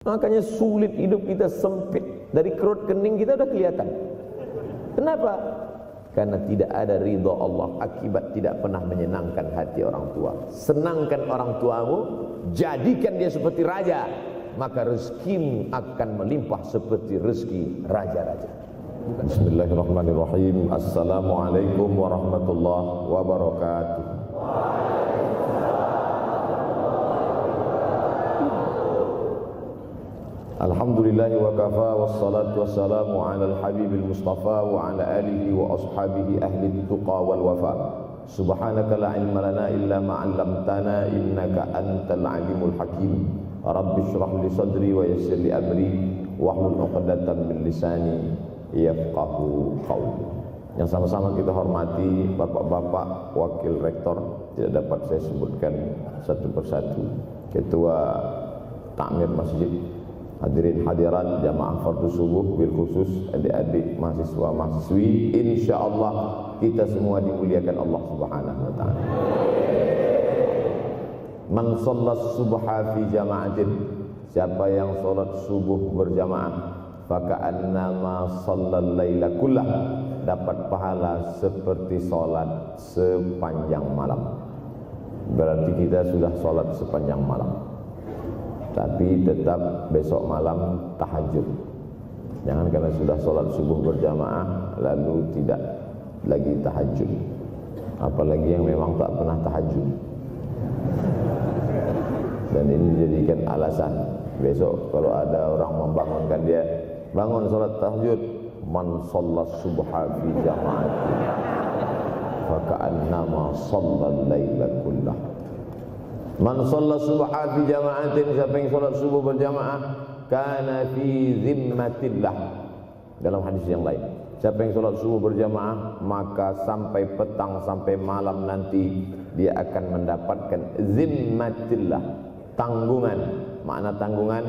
Makanya sulit, hidup kita sempit. Dari kerut kening kita udah kelihatan. Kenapa? Karena tidak ada ridha Allah, akibat tidak pernah menyenangkan hati orang tua. Senangkan orang tuamu, jadikan dia seperti raja, maka rezekimu akan melimpah seperti rezeki raja-raja. Bismillahirrahmanirrahim. Assalamualaikum warahmatullahi wabarakatuh. Alhamdulillahi wa kafa, wassalatu wassalamu ala al-habibil mustafa wa ala alihi wa ashabihi ahli tuqa wal wafa. Subhanaka la ilma lana illa ma 'allamtana innaka antal alimul hakim. Rabbi shrah li sadri wa yassir li amri wahlul 'uqdatam min lisani yafqahu qawli. Yang sama-sama kita hormati bapak-bapak wakil rektor, tidak dapat saya sebutkan satu persatu, ketua takmir masjid, hadirin hadirat jamaah fardu subuh, bil khusus adik-adik mahasiswa mahasiswi, insyaallah kita semua dimuliakan Allah Subhanahu wa taala. Man shallas subha fi jama'atin, siapa yang salat subuh berjamaah, faka'annama shallal laila kullah, dapat pahala seperti salat sepanjang malam. Berarti kita sudah salat sepanjang malam, tapi tetap besok malam tahajud. Jangan karena sudah sholat subuh berjamaah lalu tidak lagi tahajud. Apalagi yang memang tak pernah tahajud, dan ini dijadikan alasan. Besok kalau ada orang membangunkan dia, bangun sholat tahajud, man shallas subha fi jama'atin faka'annama shallal laila kullah. Man shalla subha fi jama'atin, siapa yang salat subuh berjamaah, kana fi zimmatillah. Dalam hadis yang lain, siapa yang salat subuh berjamaah, maka sampai petang sampai malam nanti dia akan mendapatkan zimmatillah, tanggungan. Makna tanggungan,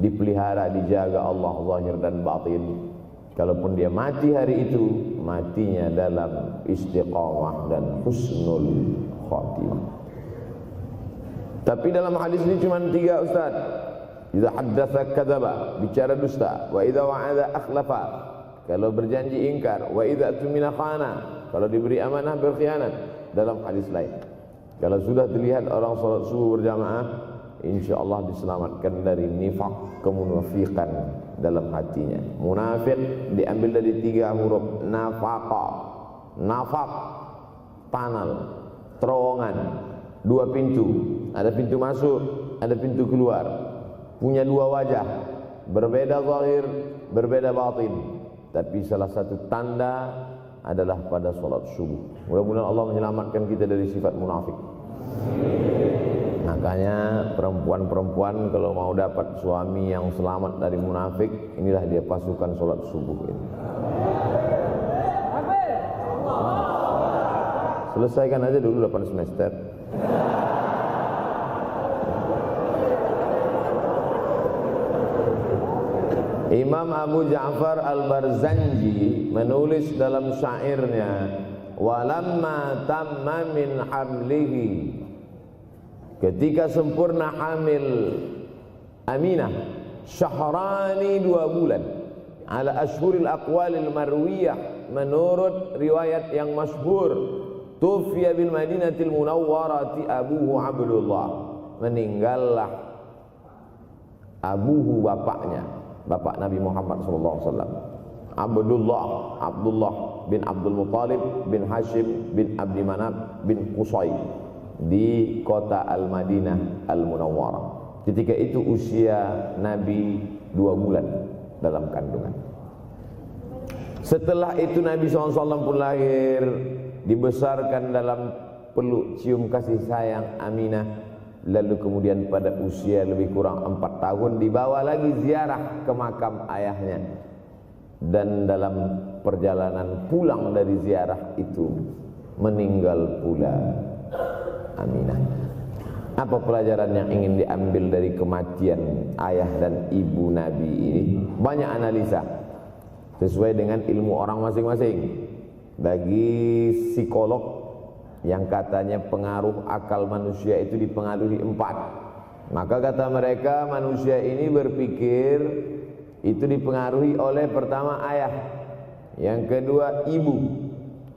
dipelihara, dijaga Allah zahir dan batin. Kalaupun dia mati hari itu, matinya dalam istiqamah dan husnul khatimah. Tapi dalam hadis ini cuma 3 Ustaz. Idza haddatsa kadzaba, bicara dusta, wa idza wa'ada akhlafa, kalau berjanji ingkar, wa idza tumina khana, kalau diberi amanah berkhianat. Dalam hadis lain, kalau sudah dilihat orang salat subuh berjamaah, insyaallah diselamatkan dari nifaq, kemunafikan dalam hatinya. Munafik diambil dari 3 huruf, nafaqa. Nafaq, panal, terowongan, 2 pintu, ada pintu masuk, ada pintu keluar, punya 2 wajah, berbeda zahir, berbeda batin. Tapi salah satu tanda adalah pada salat subuh. Mudah-mudahan Allah menyelamatkan kita dari sifat munafik. Makanya perempuan-perempuan kalau mau dapat suami yang selamat dari munafik, inilah dia pasukan salat subuh ini. Selesaikan aja dulu 8 semester. Imam Abu Ja'far Al-Barzanji menulis dalam syairnya, walamma tamma min hamlihi, ketika sempurna hamil Aminah, syahrani 2 bulan, ala ashhuril aqwalil marwiyah, menurut riwayat yang masyhur, tufiya bil Madinatil Munawwarati abuhu Abdullah, meninggallah abuhu, bapaknya, bapak Nabi Muhammad SAW, Abdullah bin Abdul Muttalib bin Hashim bin Abdi Manaf bin Qusay, di kota Al-Madinah Al-Munawwarah. Ketika itu usia Nabi 2 bulan dalam kandungan. Setelah itu Nabi SAW pun lahir, dibesarkan dalam peluk cium kasih sayang Aminah. Lalu kemudian pada usia lebih kurang 4 tahun dibawa lagi ziarah ke makam ayahnya. Dan dalam perjalanan pulang dari ziarah itu meninggal pula Aminah. Apa pelajaran yang ingin diambil dari kematian ayah dan ibu Nabi ini? Banyak analisa sesuai dengan ilmu orang masing-masing. Bagi psikolog yang katanya pengaruh akal manusia itu dipengaruhi 4. Maka kata mereka, manusia ini berpikir itu dipengaruhi oleh pertama ayah, yang kedua ibu,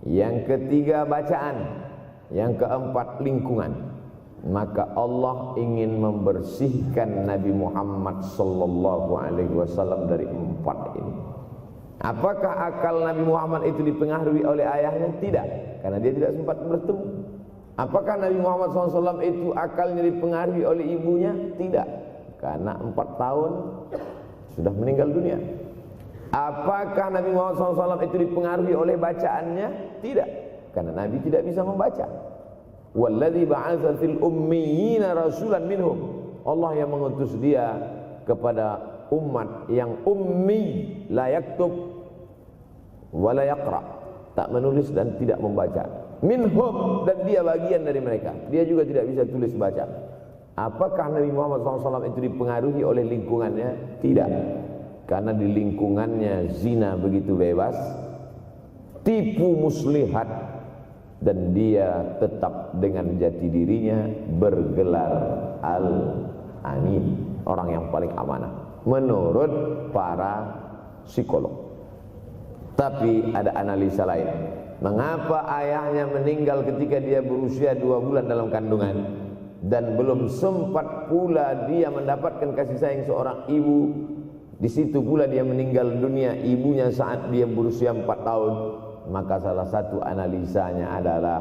yang ketiga bacaan, yang keempat lingkungan. Maka Allah ingin membersihkan Nabi Muhammad sallallahu alaihi wasallam dari empat ini. Apakah akal Nabi Muhammad itu dipengaruhi oleh ayahnya? Tidak, karena dia tidak sempat bertemu. Apakah Nabi Muhammad SAW itu akalnya dipengaruhi oleh ibunya? Tidak, karena 4 tahun sudah meninggal dunia. Apakah Nabi Muhammad SAW itu dipengaruhi oleh bacaannya? Tidak, karena Nabi tidak bisa membaca. Walladzi ba'atsa fil ummiyina rasulan minhum. Allah yang mengutus dia kepada umat yang ummi, la yaktub wa la yaqra, tak menulis dan tidak membaca. Minhum, dan dia bagian dari mereka, dia juga tidak bisa tulis baca. Apakah Nabi Muhammad SAW itu dipengaruhi oleh lingkungannya? Tidak, karena di lingkungannya zina begitu bebas, tipu muslihat, dan dia tetap dengan jati dirinya bergelar Al-Amin, orang yang paling amanah menurut para psikolog. Tapi ada analisa lain. Mengapa ayahnya meninggal ketika dia berusia 2 bulan dalam kandungan, dan belum sempat pula dia mendapatkan kasih sayang seorang ibu? Di situ pula dia meninggal dunia, ibunya saat dia berusia 4 tahun. Maka salah satu analisanya adalah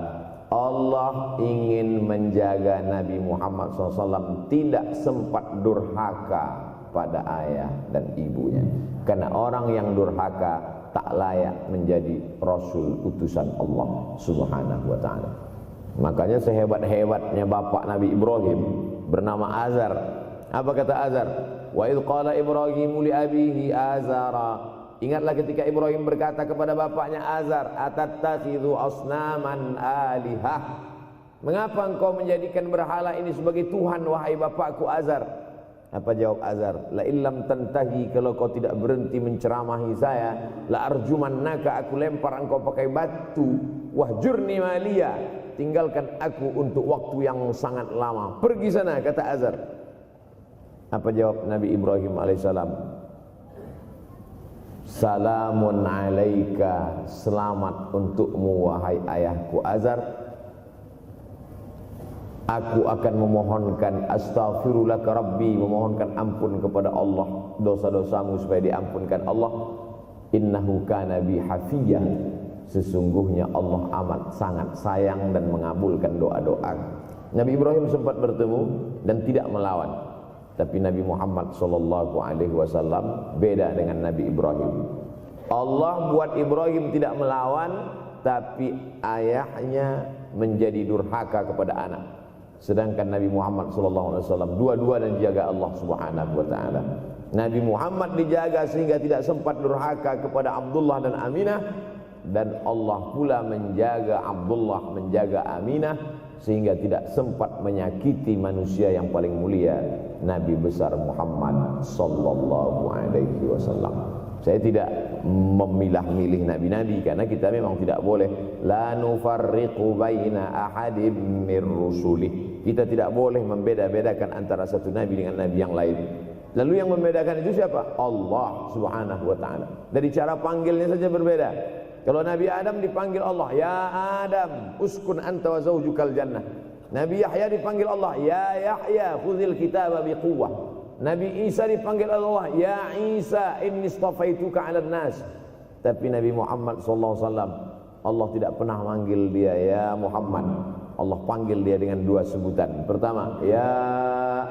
Allah ingin menjaga Nabi Muhammad SAW tidak sempat durhaka pada ayah dan ibunya, karena orang yang durhaka tak layak menjadi Rasul utusan Allah Subhanahu wa ta'ala. Makanya sehebat-hebatnya bapak Nabi Ibrahim bernama Azar. Apa kata Azar? Wa idh qala Ibrahimu li abihi Azara. Ingatlah ketika Ibrahim berkata kepada bapaknya Azar, atattakhidhu asnaman alihah. Mengapa engkau menjadikan berhala ini sebagai Tuhan, wahai bapakku Azar? Apa jawab Azar? La illam tantahi, kalau kau tidak berhenti menceramahi saya, la arjumannaka, aku lempar engkau pakai batu. Wahjurni maliya, tinggalkan aku untuk waktu yang sangat lama. Pergi sana, kata Azar. Apa jawab Nabi Ibrahim alaihissalam? Salamun alaika, selamat untukmu wahai ayahku Azar. Aku akan memohonkan astaghfirulaka rabbi, memohonkan ampun kepada Allah dosa-dosamu supaya diampunkan Allah. Innahu kana bi hafiyah, sesungguhnya Allah amat sangat sayang dan mengabulkan doa-doa. Nabi Ibrahim sempat bertemu dan tidak melawan. Tapi Nabi Muhammad SAW beda dengan Nabi Ibrahim. Allah buat Ibrahim tidak melawan, tapi ayahnya menjadi durhaka kepada anak. Sedangkan Nabi Muhammad SAW dua-dua dan jaga Allah Subhanahu wa ta'ala. Nabi Muhammad dijaga sehingga tidak sempat durhaka kepada Abdullah dan Aminah, dan Allah pula menjaga Abdullah, menjaga Aminah, sehingga tidak sempat menyakiti manusia yang paling mulia, Nabi besar Muhammad sallallahu alaihi wasallam. Saya tidak memilah-milih nabi-nabi, karena kita memang tidak boleh la nufarriqu baina ahadim mir rusuli. Kita tidak boleh membeda-bedakan antara satu nabi dengan nabi yang lain. Lalu yang membedakan itu siapa? Allah Subhanahu wa ta'ala. Dari cara panggilnya saja berbeda. Kalau Nabi Adam dipanggil Allah, ya Adam uskun anta wa zawjukal jannah. Nabi Yahya dipanggil Allah, ya Yahya khudhil kitaba biquwwah. Nabi Isa dipanggil Allah, ya Isa inni istafaituka 'alan nas. Tapi Nabi Muhammad SAW, Allah tidak pernah manggil dia ya Muhammad. Allah panggil dia dengan dua sebutan. Pertama, ya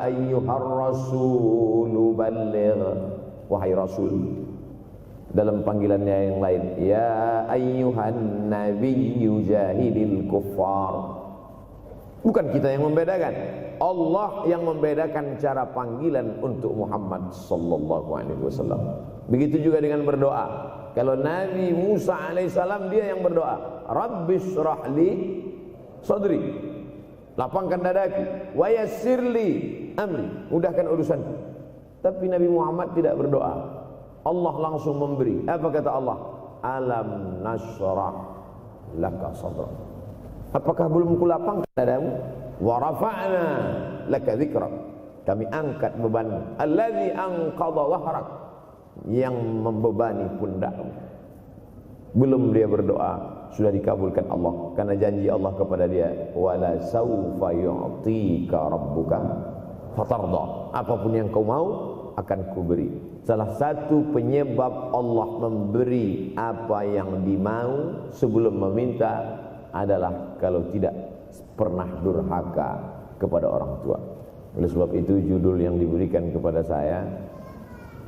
ayyuhar rasulu balligh, wahai rasul. Dalam panggilannya yang lain, ya ayyuhan nabiyyu jahidil kuffar. Bukan kita yang membedakan, Allah yang membedakan cara panggilan untuk Muhammad sallallahu alaihi wasallam. Begitu juga dengan berdoa. Kalau Nabi Musa alaihissalam, dia yang berdoa, Rabbis shrahli sadri, lapangkan dadaku, wa yassirli amri, mudahkan urusanku. Tapi Nabi Muhammad tidak berdoa, Allah langsung memberi. Apa kata Allah? Alam nashrah laka sadrak. Apakah belum kulapangkan dadamu? Wa rafa'na laka dzikrak. Kami angkat beban allazi anqadha dhahrak, yang membebani pundakmu. Belum dia berdoa, sudah dikabulkan Allah, karena janji Allah kepada dia, wala saufa yu'tika rabbuka fatarda, apapun yang kau mau akan kuberi. Salah satu penyebab Allah memberi apa yang dimau sebelum meminta adalah kalau tidak pernah durhaka kepada orang tua. Oleh sebab itu judul yang diberikan kepada saya,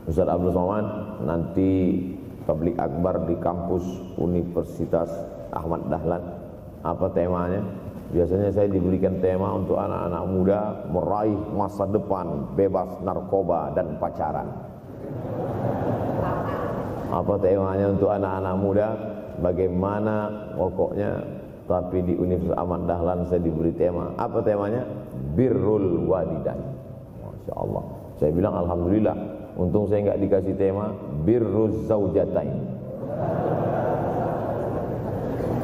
Ustaz Abdul Somad, nanti tablik akbar di kampus Universitas Ahmad Dahlan, apa temanya? Biasanya saya diberikan tema untuk anak-anak muda meraih masa depan bebas narkoba dan pacaran. Apa temanya untuk anak-anak muda? Bagaimana pokoknya. Tapi di Universitas Ahmad Dahlan saya diberi tema. Apa temanya? Birrul walidain. Masya Allah. Saya bilang alhamdulillah, untung saya nggak dikasih tema birruz zaujatain.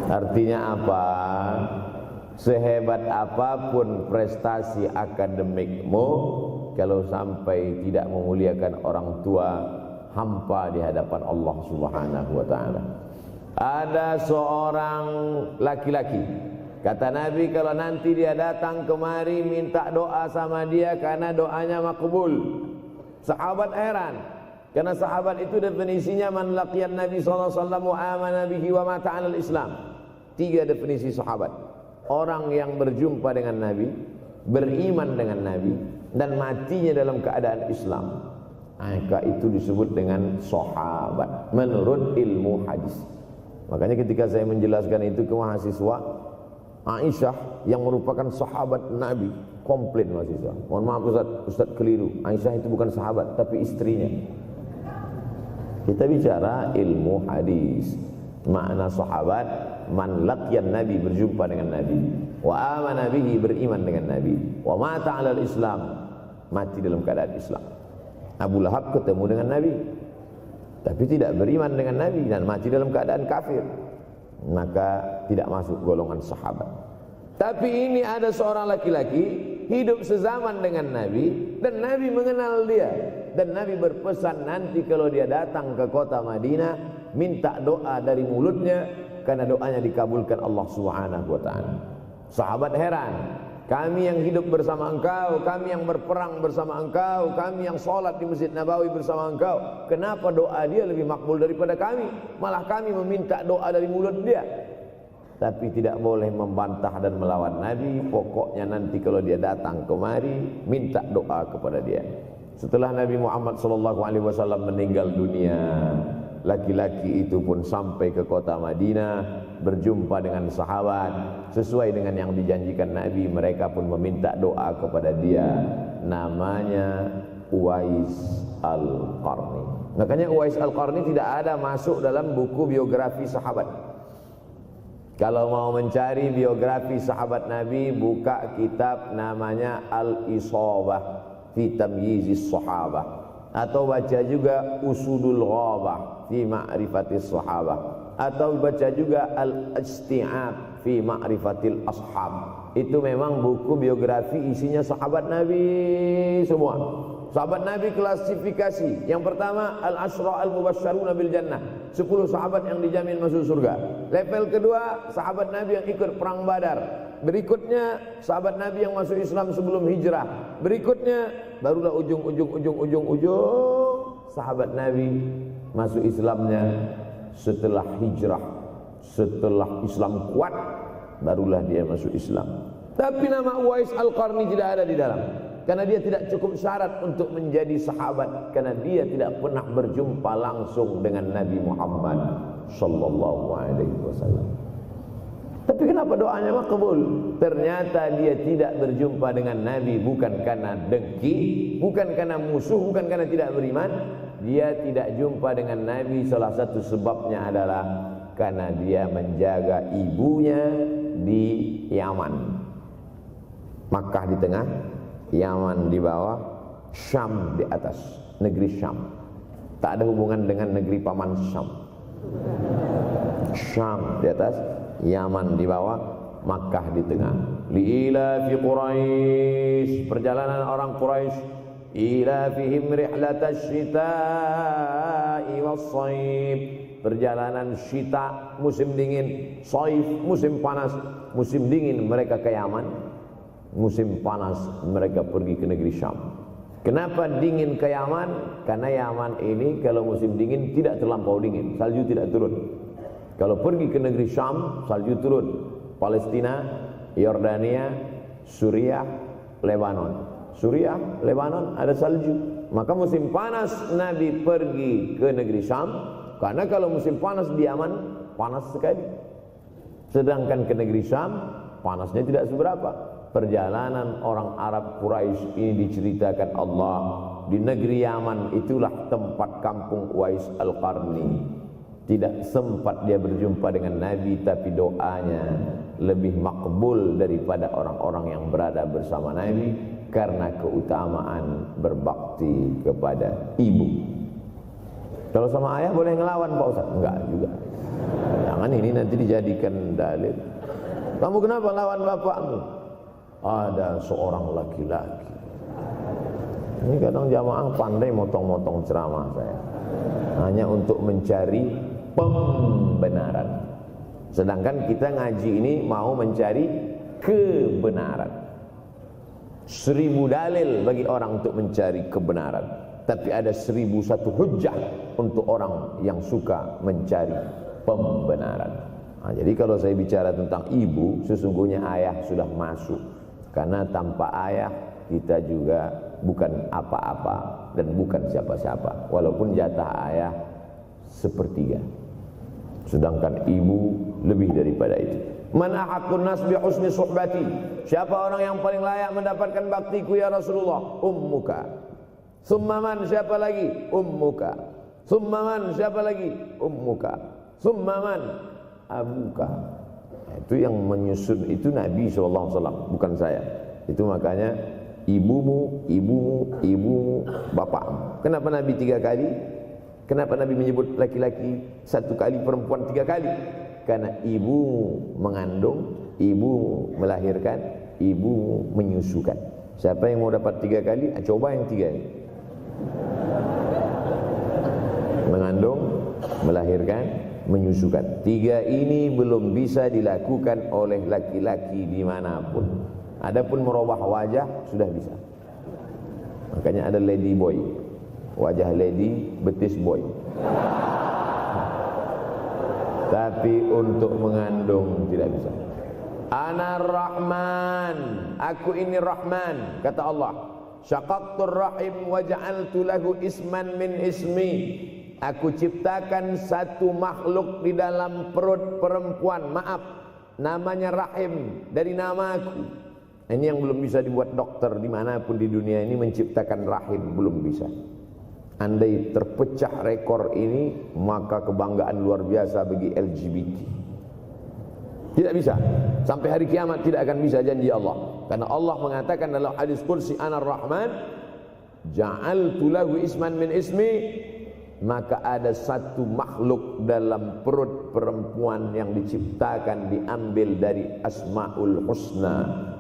Artinya apa? Sehebat apapun prestasi akademikmu, kalau sampai tidak memuliakan orang tua, hampa di hadapan Allah Subhanahu wa taala. Ada seorang laki-laki, kata Nabi, kalau nanti dia datang kemari minta doa sama dia karena doanya makbul. Sahabat heran, karena sahabat itu definisinya man laqiyan Nabi sallallahu alaihi wasallam wa amana bihi wa mata 'alal Islam. 3 definisi sahabat: orang yang berjumpa dengan Nabi, beriman dengan Nabi, dan matinya dalam keadaan Islam. Maka itu disebut dengan sahabat menurut ilmu hadis. Makanya ketika saya menjelaskan itu ke mahasiswa, Aisyah yang merupakan sahabat Nabi, komplain mahasiswa, mohon maaf Ustaz keliru, Aisyah itu bukan sahabat tapi istrinya. Kita bicara ilmu hadis. Makna sahabat, man laqiyan Nabi, berjumpa dengan Nabi, wa amana bihi, beriman dengan Nabi, wa mata 'alal Islam, mati dalam keadaan Islam. Abu Lahab ketemu dengan Nabi tapi tidak beriman dengan Nabi dan mati dalam keadaan kafir, maka tidak masuk golongan sahabat. Tapi ini ada seorang laki-laki hidup sezaman dengan Nabi dan Nabi mengenal dia, dan Nabi berpesan nanti kalau dia datang ke kota Madinah minta doa dari mulutnya karena doanya dikabulkan Allah Subhanahu wa taala. Sahabat heran, kami yang hidup bersama engkau, kami yang berperang bersama engkau, kami yang sholat di Masjid Nabawi bersama engkau, kenapa doa dia lebih makbul daripada kami? Malah kami meminta doa dari mulut dia. Tapi tidak boleh membantah dan melawan Nabi. Pokoknya nanti kalau dia datang kemari minta doa kepada dia. Setelah Nabi Muhammad SAW meninggal dunia, laki-laki itu pun sampai ke kota Madinah, berjumpa dengan sahabat. Sesuai dengan yang dijanjikan Nabi, mereka pun meminta doa kepada dia. Namanya Uwais Al-Qarni. Makanya Uwais Al-Qarni tidak ada masuk dalam buku biografi sahabat. Kalau mau mencari biografi sahabat Nabi, buka kitab namanya Al-Isabah fi Tamyizis Sahabah, atau baca juga Usudul Ghabah fi Ma'rifatis Sahabah, atau baca juga Al-Isti'ab fi Ma'rifatil Ashab. Itu memang buku biografi isinya sahabat Nabi semua. Sahabat Nabi klasifikasi. Yang pertama, Al-Ashra Al-Mubasysyaruna bil Jannah, 10 sahabat yang dijamin masuk surga. Level kedua, sahabat Nabi yang ikut perang Badar. Berikutnya, sahabat Nabi yang masuk Islam sebelum hijrah. Berikutnya, barulah ujung sahabat Nabi masuk Islamnya setelah hijrah, setelah Islam kuat, barulah dia masuk Islam. Tapi nama Uwais Al-Qarni tidak ada di dalam, karena dia tidak cukup syarat untuk menjadi sahabat, karena dia tidak pernah berjumpa langsung dengan Nabi Muhammad sallallahu alaihi wasallam. Tapi kenapa doanya makbul? Ternyata dia tidak berjumpa dengan Nabi bukan karena dengki, bukan karena musuh, bukan karena tidak beriman. Dia tidak jumpa dengan Nabi, salah satu sebabnya adalah karena dia menjaga ibunya di Yaman. Makkah di tengah, Yaman di bawah, Syam di atas, negeri Syam. Tak ada hubungan dengan negeri paman Syam. Syam di atas, Yaman di bawah, Makkah di tengah. liilafi Quraisy, perjalanan orang Quraisy, ilafihim rihlatash syita'i was-shaif, perjalanan syita musim dingin, shaif musim panas. Musim dingin mereka ke Yaman, musim panas mereka pergi ke negeri Syam. Kenapa dingin ke Yaman? Karena Yaman ini kalau musim dingin tidak terlampau dingin, salju tidak turun. Kalau pergi ke negeri Syam, salju turun. Palestina, Yordania, Suriah, Lebanon. Suriah, Lebanon ada salju. Maka musim panas Nabi pergi ke negeri Syam, karena kalau musim panas di Yaman panas sekali. Sedangkan ke negeri Syam panasnya tidak seberapa. Perjalanan orang Arab Quraisy ini diceritakan Allah, di negeri Yaman itulah tempat kampung Uwais Al-Qarni. Tidak sempat dia berjumpa dengan Nabi, tapi doanya lebih makbul daripada orang-orang yang berada bersama Nabi, karena keutamaan berbakti kepada ibu. Kalau sama ayah boleh ngelawan Pak Ustaz? Enggak juga. Jangan ini nanti dijadikan dalil. Kamu kenapa lawan bapakmu? Ada seorang laki-laki. Ini kadang jamaah pandai motong-motong ceramah saya, hanya untuk mencari pembenaran. Sedangkan kita ngaji ini mau mencari kebenaran. 1000 dalil bagi orang untuk mencari kebenaran, tapi ada 1001 hujjah untuk orang yang suka mencari pembenaran. Nah, jadi kalau saya bicara tentang ibu, sesungguhnya ayah sudah masuk. Karena tanpa ayah kita juga bukan apa-apa dan bukan siapa-siapa. Walaupun jatah ayah sepertiga, sedangkan ibu lebih daripada itu. Man ahaqqun nas bi husni suhbati, siapa orang yang paling layak mendapatkan baktiku ya Rasulullah? Ummuka. Summa man, siapa lagi? Ummuka. Summa man, siapa lagi? Ummuka. Summa man, abuka. Itu yang menyusun itu Nabi SAW, bukan saya. Itu makanya ibumu, ibumu, ibumu, bapakmu. Kenapa Nabi 3 kali? Kenapa Nabi menyebut laki-laki 1 kali, perempuan 3 kali? Karena ibumu mengandung, ibumu melahirkan, ibumu menyusukan. Siapa yang mau dapat 3 kali? Coba yang 3 ini. Mengandung, melahirkan, menyusukan. 3 ini belum bisa dilakukan oleh laki-laki dimanapun. Adapun merubah wajah sudah bisa. Makanya ada lady boy, wajah lady, betis boy. Tapi untuk mengandung tidak bisa. Ana Rahman, aku ini Rahman, kata Allah. Syaqaqtur rahim wa ja'altu lahu isman min ismi. Aku ciptakan satu makhluk di dalam perut perempuan, maaf, namanya rahim, dari namaku. Ini yang belum bisa dibuat dokter dimanapun di dunia ini, menciptakan rahim, belum bisa. Andai terpecah rekor ini, maka kebanggaan luar biasa bagi LGBT. Tidak bisa, sampai hari kiamat tidak akan bisa, janji Allah. Karena Allah mengatakan dalam hadis qudsi, Ana Rahman ja'altu lahu isman min ismi. Maka ada satu makhluk dalam perut perempuan yang diciptakan, diambil dari Asmaul Husna.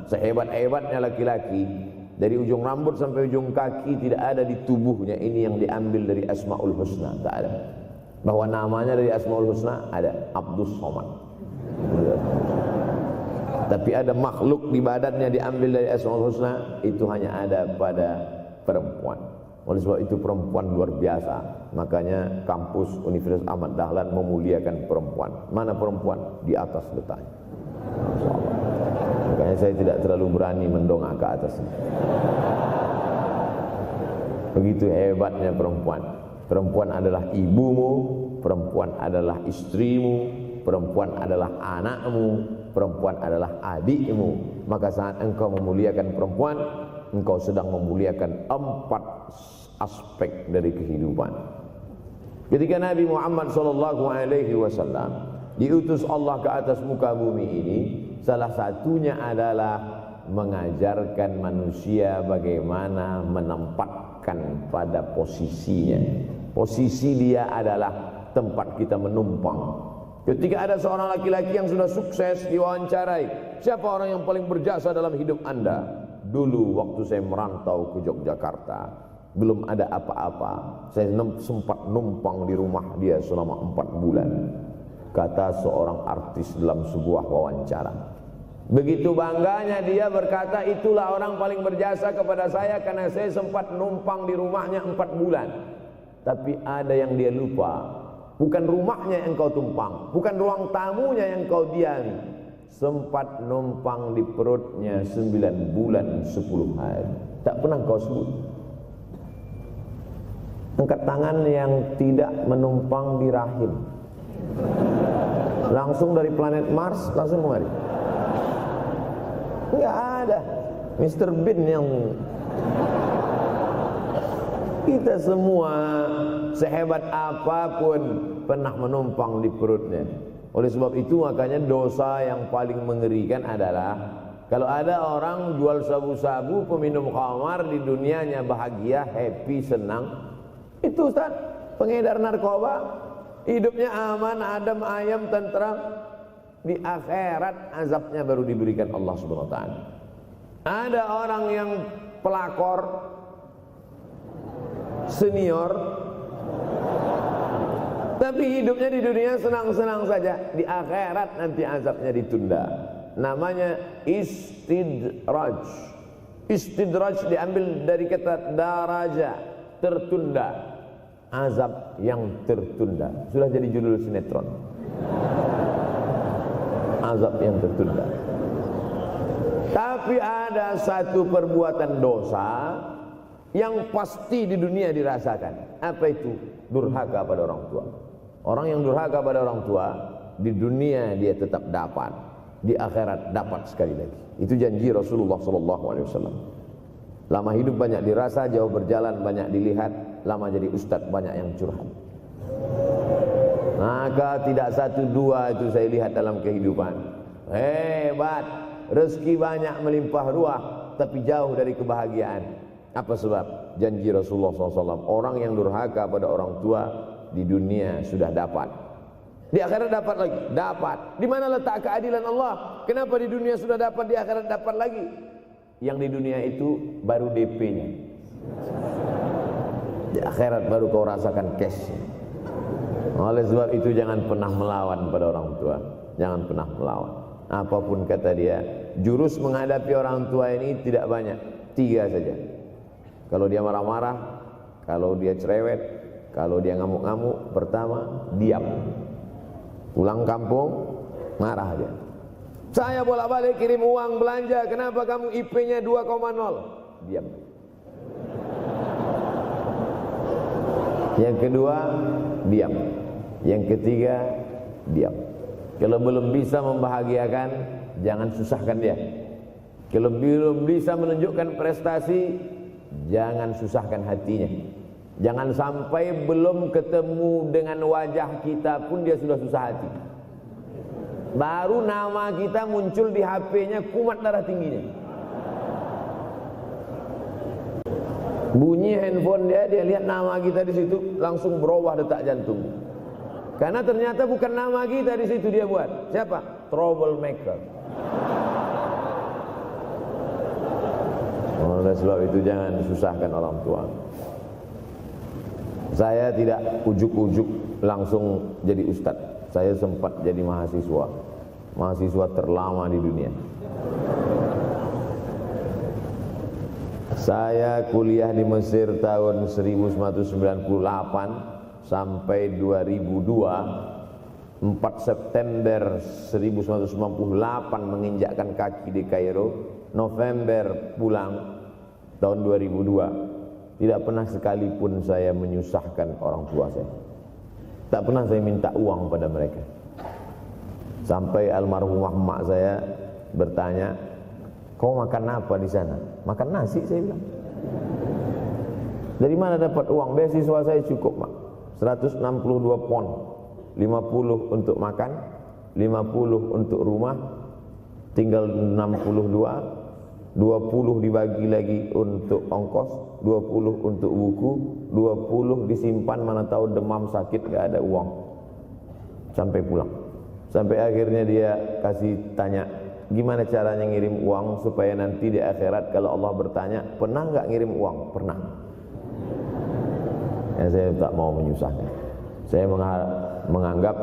Sehebat-hebatnya laki-laki, dari ujung rambut sampai ujung kaki tidak ada di tubuhnya ini yang diambil dari Asmaul Husna, tak ada. Bahwa namanya dari Asmaul Husna ada, Abdus Somad. Tapi ada makhluk di badannya diambil dari Asmaul Husna, itu hanya ada pada perempuan. Oleh sebab itu perempuan luar biasa. Makanya kampus Universitas Ahmad Dahlan memuliakan perempuan. Mana perempuan? Di atas letaknya. Makanya saya tidak terlalu berani mendongak ke atas. Begitu hebatnya perempuan. Perempuan adalah ibumu, perempuan adalah istrimu, perempuan adalah anakmu, perempuan adalah adikmu. Maka saat engkau memuliakan perempuan, engkau sedang memuliakan 4 aspek dari kehidupan. Ketika Nabi Muhammad SAW diutus Allah ke atas muka bumi ini, salah satunya adalah mengajarkan manusia bagaimana menempatkan pada posisinya. Posisi dia adalah tempat kita menumpang. Ketika ada seorang laki-laki yang sudah sukses diwawancarai, siapa orang yang paling berjasa dalam hidup Anda? Dulu waktu saya merantau ke Yogyakarta, belum ada apa-apa, saya sempat numpang di rumah dia selama 4 bulan, kata seorang artis dalam sebuah wawancara. Begitu bangganya dia berkata, itulah orang paling berjasa kepada saya karena saya sempat numpang di rumahnya 4 bulan. Tapi ada yang dia lupa, bukan rumahnya yang kau tumpang, bukan ruang tamunya yang kau diami, sempat numpang di perutnya 9 bulan 10 hari. Tak pernah kau sebut. Angkat tangan yang tidak menumpang di rahim, langsung dari planet Mars langsung kemari. Enggak ada. Mr. Bean yang kita semua sehebat apapun pernah menumpang di perutnya. Oleh sebab itu makanya dosa yang paling mengerikan adalah kalau ada orang jual sabu-sabu, peminum khamar, di dunianya bahagia, happy, senang. Itu Ustaz, pengedar narkoba, hidupnya aman, adem, ayem, tentram. Di akhirat azabnya baru diberikan Allah Subhanahu wa taala. Ada orang yang pelakor senior, tapi hidupnya di dunia senang-senang saja. Di akhirat nanti azabnya ditunda. Namanya istidraj. Istidraj diambil dari kata daraja, tertunda. Azab yang tertunda. Sudah jadi judul sinetron. Azab yang tertunda. Tapi ada satu perbuatan dosa yang pasti di dunia dirasakan. Apa itu? Durhaka pada orang tua. Orang yang durhaka pada orang tua, di dunia dia tetap dapat, di akhirat dapat sekali lagi. Itu janji Rasulullah SAW. Lama hidup banyak dirasa, jauh berjalan banyak dilihat, lama jadi ustadz banyak yang curhat. Maka tidak 1 2 itu saya lihat dalam kehidupan. Hebat, rezeki banyak melimpah ruah, tapi jauh dari kebahagiaan. Apa sebab? Janji Rasulullah SAW. Orang yang durhaka pada orang tua di dunia sudah dapat, di akhirat dapat lagi. Dapat. Di mana letak keadilan Allah? Kenapa di dunia sudah dapat, di akhirat dapat lagi? Yang di dunia itu baru DP-nya, di akhirat baru kau rasakan cash. Oleh sebab itu jangan pernah melawan pada orang tua. Jangan pernah melawan. Apapun kata dia, jurus menghadapi orang tua ini tidak banyak, 3 saja. Kalau dia marah-marah, kalau dia cerewet, kalau dia ngamuk-ngamuk, pertama diam. Pulang kampung marah aja. Saya bolak-balik kirim uang belanja, kenapa kamu IP-nya 2,0? Diam. Yang kedua, diam. Yang ketiga, diam. Kalau belum bisa membahagiakan, jangan susahkan dia. Kalau belum bisa menunjukkan prestasi, jangan susahkan hatinya. Jangan sampai belum ketemu dengan wajah kita pun dia sudah susah hati. Baru nama kita muncul di HP-nya, kumat darah tingginya. Bunyi handphone dia lihat nama kita di situ, langsung berubah detak jantung. Karena ternyata bukan nama kita di situ dia buat. Siapa? Troublemaker. Oleh sebab itu jangan susahkan orang tua. Saya tidak ujuk-ujuk langsung jadi ustadz. Saya sempat jadi mahasiswa terlama di dunia. Saya kuliah di Mesir tahun 1998 sampai 2002. 4 September 1998 menginjakkan kaki di Kairo. November pulang tahun 2002. Tidak pernah sekalipun saya menyusahkan orang tua saya. Tak pernah saya minta uang pada mereka. Sampai almarhumah emak saya bertanya, kau makan apa di sana? Makan nasi, saya bilang. Dari mana dapat uang? Beasiswa saya cukup, Mak. 162 pon. 50 untuk makan, 50 untuk rumah, tinggal 62. 20 dibagi lagi untuk ongkos, 20 untuk buku, 20 disimpan, mana tahu demam sakit gak ada uang sampai pulang. Sampai akhirnya dia kasih tanya, gimana caranya ngirim uang supaya nanti di akhirat kalau Allah bertanya, pernah nggak ngirim uang? Pernah. Ya, saya tak mau menyusahkan. Saya menganggap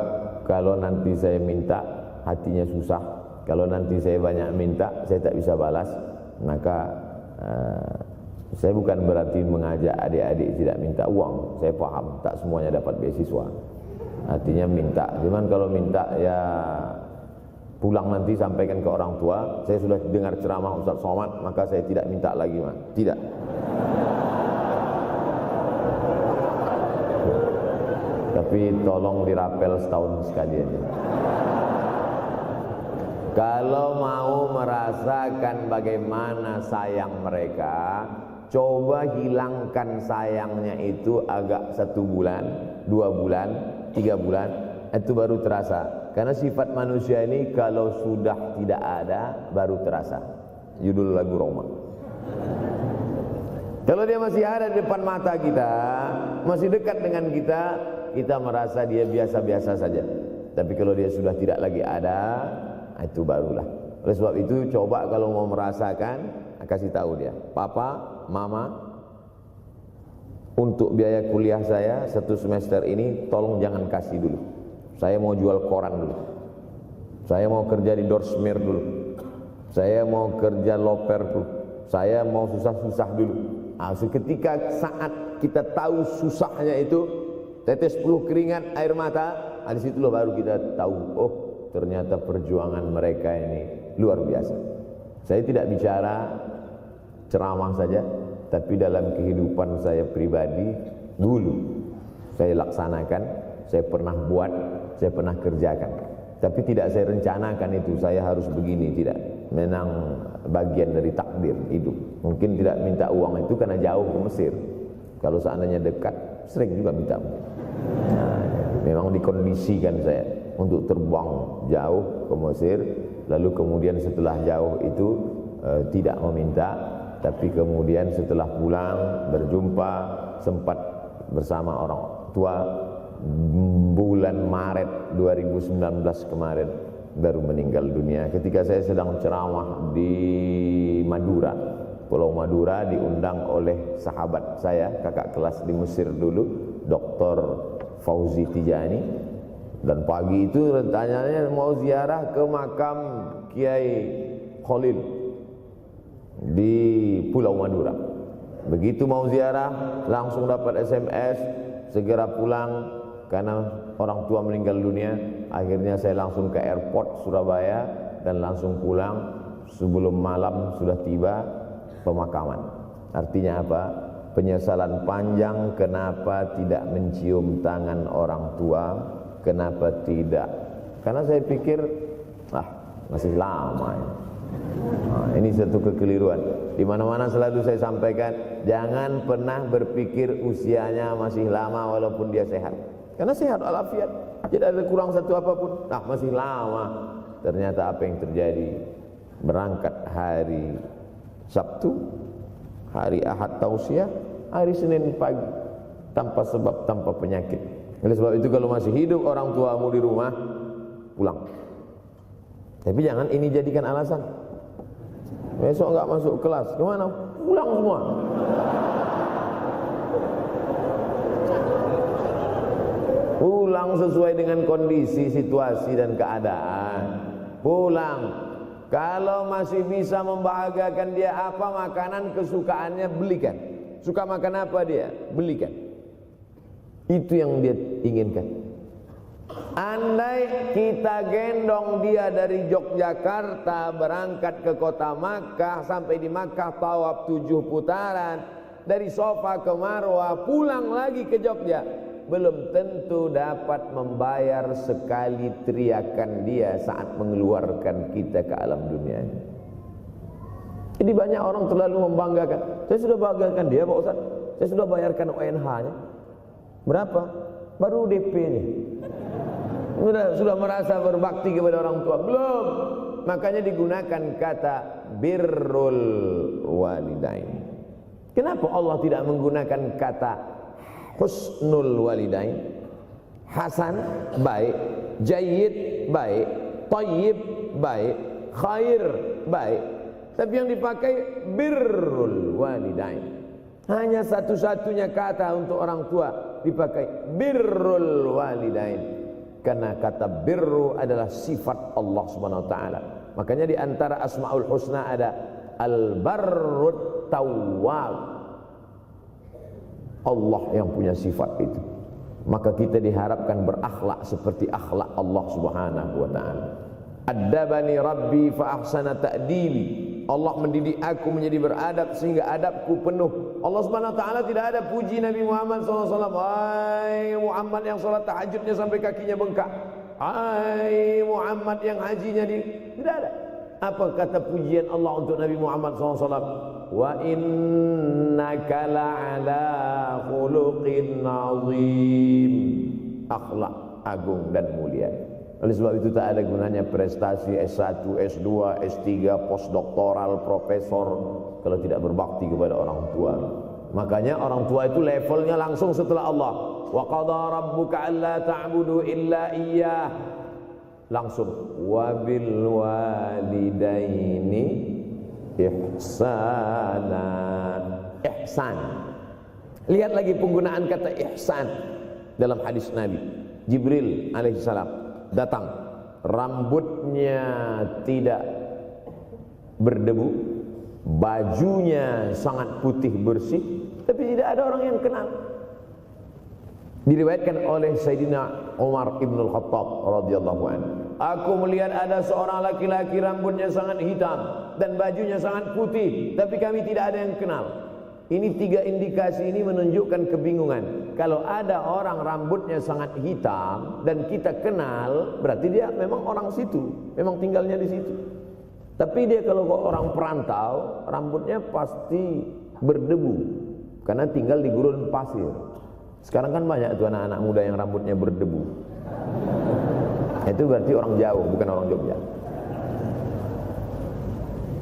kalau nanti saya minta hatinya susah, kalau nanti saya banyak minta saya tak bisa balas, maka saya bukan berarti mengajak adik-adik tidak minta uang. Saya paham tak semuanya dapat beasiswa, artinya minta. Cuman kalau minta ya pulang nanti sampaikan ke orang tua, saya sudah dengar ceramah Ustaz Somad, maka saya tidak minta lagi, Mas. Tidak. Tapi tolong dirapel setahun sekali aja. Kalau mau merasakan bagaimana sayang mereka, coba hilangkan sayangnya itu agak 1 bulan, 2 bulan, 3 bulan, itu baru terasa. Karena sifat manusia ini kalau sudah tidak ada baru terasa. Judul lagu Roma. Kalau dia masih ada di depan mata kita, masih dekat dengan kita, kita merasa dia biasa-biasa saja. Tapi kalau dia sudah tidak lagi ada, itu barulah. Oleh sebab itu coba kalau mau merasakan, kasih tahu dia, Papa, Mama, untuk biaya kuliah saya 1 semester ini tolong jangan kasih dulu. Saya mau jual koran dulu. Saya mau kerja di Dorsmir dulu. Saya mau kerja loper dulu. Saya mau susah-susah dulu. Seketika saat kita tahu susahnya itu, tetes peluh keringat, air mata, di situlah baru kita tahu, oh ternyata perjuangan mereka ini luar biasa. Saya tidak bicara ceramah saja, tapi dalam kehidupan saya pribadi dulu saya laksanakan, saya pernah buat, saya pernah kerjakan. Tapi tidak saya rencanakan itu, saya harus begini, tidak. Memang bagian dari takdir hidup. Mungkin tidak minta uang itu karena jauh ke Mesir. Kalau seandainya dekat, sering juga minta. Nah, memang dikondisikan saya untuk terbang jauh ke Mesir, lalu kemudian setelah jauh itu tidak meminta, tapi kemudian setelah pulang berjumpa, sempat bersama orang tua. Bulan Maret 2019 kemarin baru meninggal dunia ketika saya sedang ceramah di Madura, Pulau Madura, diundang oleh sahabat saya, kakak kelas di Mesir dulu, Dr. Fauzi Tijani. Dan pagi itu rencananya mau ziarah ke makam Kiai Khalil di Pulau Madura. Begitu mau ziarah langsung dapat SMS, segera pulang karena orang tua meninggal dunia. Akhirnya saya langsung ke airport Surabaya dan langsung pulang. Sebelum malam sudah tiba pemakaman. Artinya apa? Penyesalan panjang, kenapa tidak mencium tangan orang tua, kenapa tidak. Karena saya pikir masih lama ya. Ini satu kekeliruan. Di mana-mana selalu saya sampaikan, jangan pernah berpikir usianya masih lama walaupun dia sehat. Karena sehat walafiat, tidak ada kurang satu apapun. Masih lama. Ternyata apa yang terjadi? Berangkat hari Sabtu, hari Ahad tausiah, hari Senin pagi, tanpa sebab, tanpa penyakit. Oleh sebab itu kalau masih hidup orang tuamu di rumah, pulang. Tapi jangan ini jadikan alasan. Besok enggak masuk kelas, kemana? Pulang semua. Pulang sesuai dengan kondisi, situasi dan keadaan. Pulang. Kalau masih bisa membahagiakan dia apa makanan kesukaannya, belikan. Suka makan apa dia? Belikan. Itu yang dia inginkan. Andai kita gendong dia dari Yogyakarta berangkat ke kota Makkah, sampai di Makkah tawaf 7 putaran, dari Safa ke Marwah, pulang lagi ke Jogja, belum tentu dapat membayar sekali teriakan dia saat mengeluarkan kita ke alam dunia ini. Jadi banyak orang terlalu membanggakan. Saya sudah banggakan dia Pak Ustaz, saya sudah bayarkan ONH-nya. Berapa? Baru DP-nya. Sudah merasa berbakti kepada orang tua? Belum. Makanya digunakan kata birrul walidain. Kenapa Allah tidak menggunakan kata husnul walidain? Hasan baik, jayyid baik, thayyib baik, khair baik. Tapi yang dipakai birrul walidain. Hanya satu-satunya kata untuk orang tua dipakai birrul walidain. Karena kata birru adalah sifat Allah Subhanahu wa taala. Makanya di antara Asmaul Husna ada Al-Barrut Tawwab. Allah yang punya sifat itu. Maka kita diharapkan berakhlak seperti akhlak Allah Subhanahu wa taala. Addabani Rabbi fa ahsana ta'dibi. Allah mendidik aku menjadi beradab sehingga adabku penuh. Allah Subhanahu wa taala tidak ada puji Nabi Muhammad SAW. Hai Muhammad yang salat tahajudnya sampai kakinya bengkak. Hai Muhammad yang hajinya tidak ada. Apa kata pujian Allah untuk Nabi Muhammad SAW? Wa innaka la'ala khuluqin azim. Akhlak agung dan mulia. Oleh sebab itu tak ada gunanya prestasi S1, S2, S3, postdoktoral, profesor kalau tidak berbakti kepada orang tua. Makanya orang tua itu levelnya langsung setelah Allah. Wa qadha rabbuka alla ta'budu illa iyyah. Langsung wa bil walidaini ihsana. Ihsan. Lihat lagi penggunaan kata ihsan dalam hadis Nabi. Jibril alaihissalam datang, rambutnya tidak berdebu, bajunya sangat putih bersih, tapi tidak ada orang yang kenal. Diriwayatkan oleh Sayyidina Umar ibn al-Khattab radhiyallahu anhu, aku melihat ada seorang laki-laki rambutnya sangat hitam dan bajunya sangat putih, tapi kami tidak ada yang kenal. Ini tiga indikasi ini menunjukkan kebingungan. Kalau ada orang rambutnya sangat hitam dan kita kenal, berarti dia memang orang situ, memang tinggalnya di situ. Tapi dia kalau orang perantau, rambutnya pasti berdebu karena tinggal di gurun pasir. Sekarang kan banyak tuh anak-anak muda yang rambutnya berdebu. Itu berarti orang jauh, bukan orang Jogja.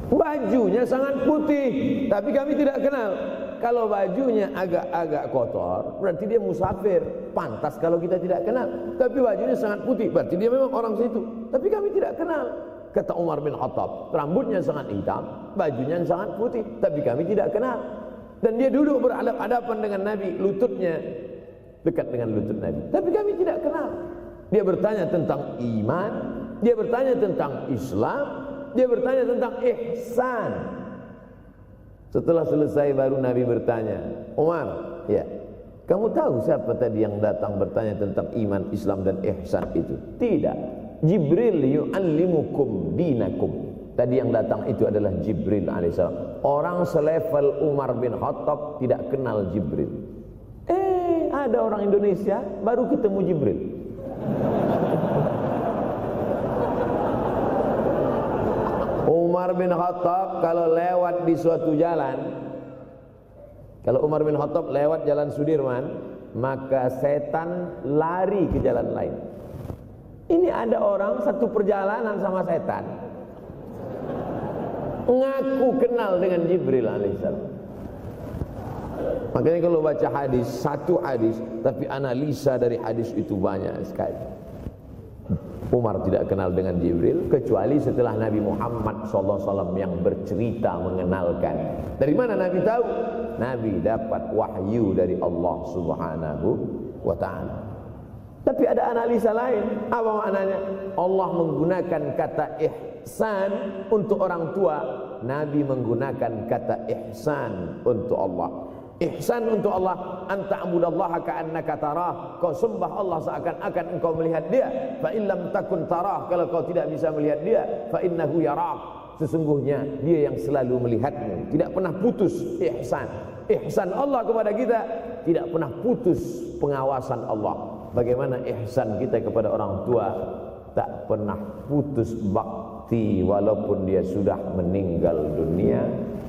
Bajunya sangat putih, tapi kami tidak kenal. Kalau bajunya agak-agak kotor, berarti dia musafir. Pantas kalau kita tidak kenal. Tapi bajunya sangat putih, berarti dia memang orang situ. Tapi kami tidak kenal. Kata Umar bin Khattab, rambutnya sangat hitam, bajunya sangat putih, tapi kami tidak kenal. Dan dia duduk berhadapan dengan Nabi, lututnya dekat dengan lutut Nabi, tapi kami tidak kenal. Dia bertanya tentang iman, dia bertanya tentang Islam, dia bertanya tentang ihsan. Setelah selesai baru Nabi bertanya, Umar, ya, kamu tahu siapa tadi yang datang bertanya tentang iman, Islam dan ihsan itu? Tidak. Jibril yu'allimukum dinakum. Tadi yang datang itu adalah Jibril alaihissalam. Orang selevel Umar bin Khattab tidak kenal Jibril. Ada orang Indonesia baru ketemu Jibril. Umar bin Khattab kalau lewat di suatu jalan, kalau Umar bin Khattab lewat jalan Sudirman, maka setan lari ke jalan lain. Ini ada orang satu perjalanan sama setan, ngaku kenal dengan Jibril alaihissalam. Makanya kalau baca hadis, satu hadis, tapi analisa dari hadis itu banyak sekali. Umar tidak kenal dengan Jibril kecuali setelah Nabi Muhammad SAW yang bercerita mengenalkan. Dari mana Nabi tahu? Nabi dapat wahyu dari Allah Subhanahu wa ta'ala. Tapi ada analisa lain. Apa maknanya? Allah menggunakan kata ihsan untuk orang tua, Nabi menggunakan kata ihsan untuk Allah. Ihsan untuk Allah, anta'budallaha ka'annaka tarah. Kau sembah Allah seakan-akan engkau melihat dia. Fa in lam takun tarah, kalau kau tidak bisa melihat dia, fa innahu yarak. Sesungguhnya dia yang selalu melihatmu. Tidak pernah putus ihsan. Ihsan Allah kepada kita tidak pernah putus pengawasan Allah. Bagaimana ihsan kita kepada orang tua? Tak pernah putus bakti walaupun dia sudah meninggal dunia.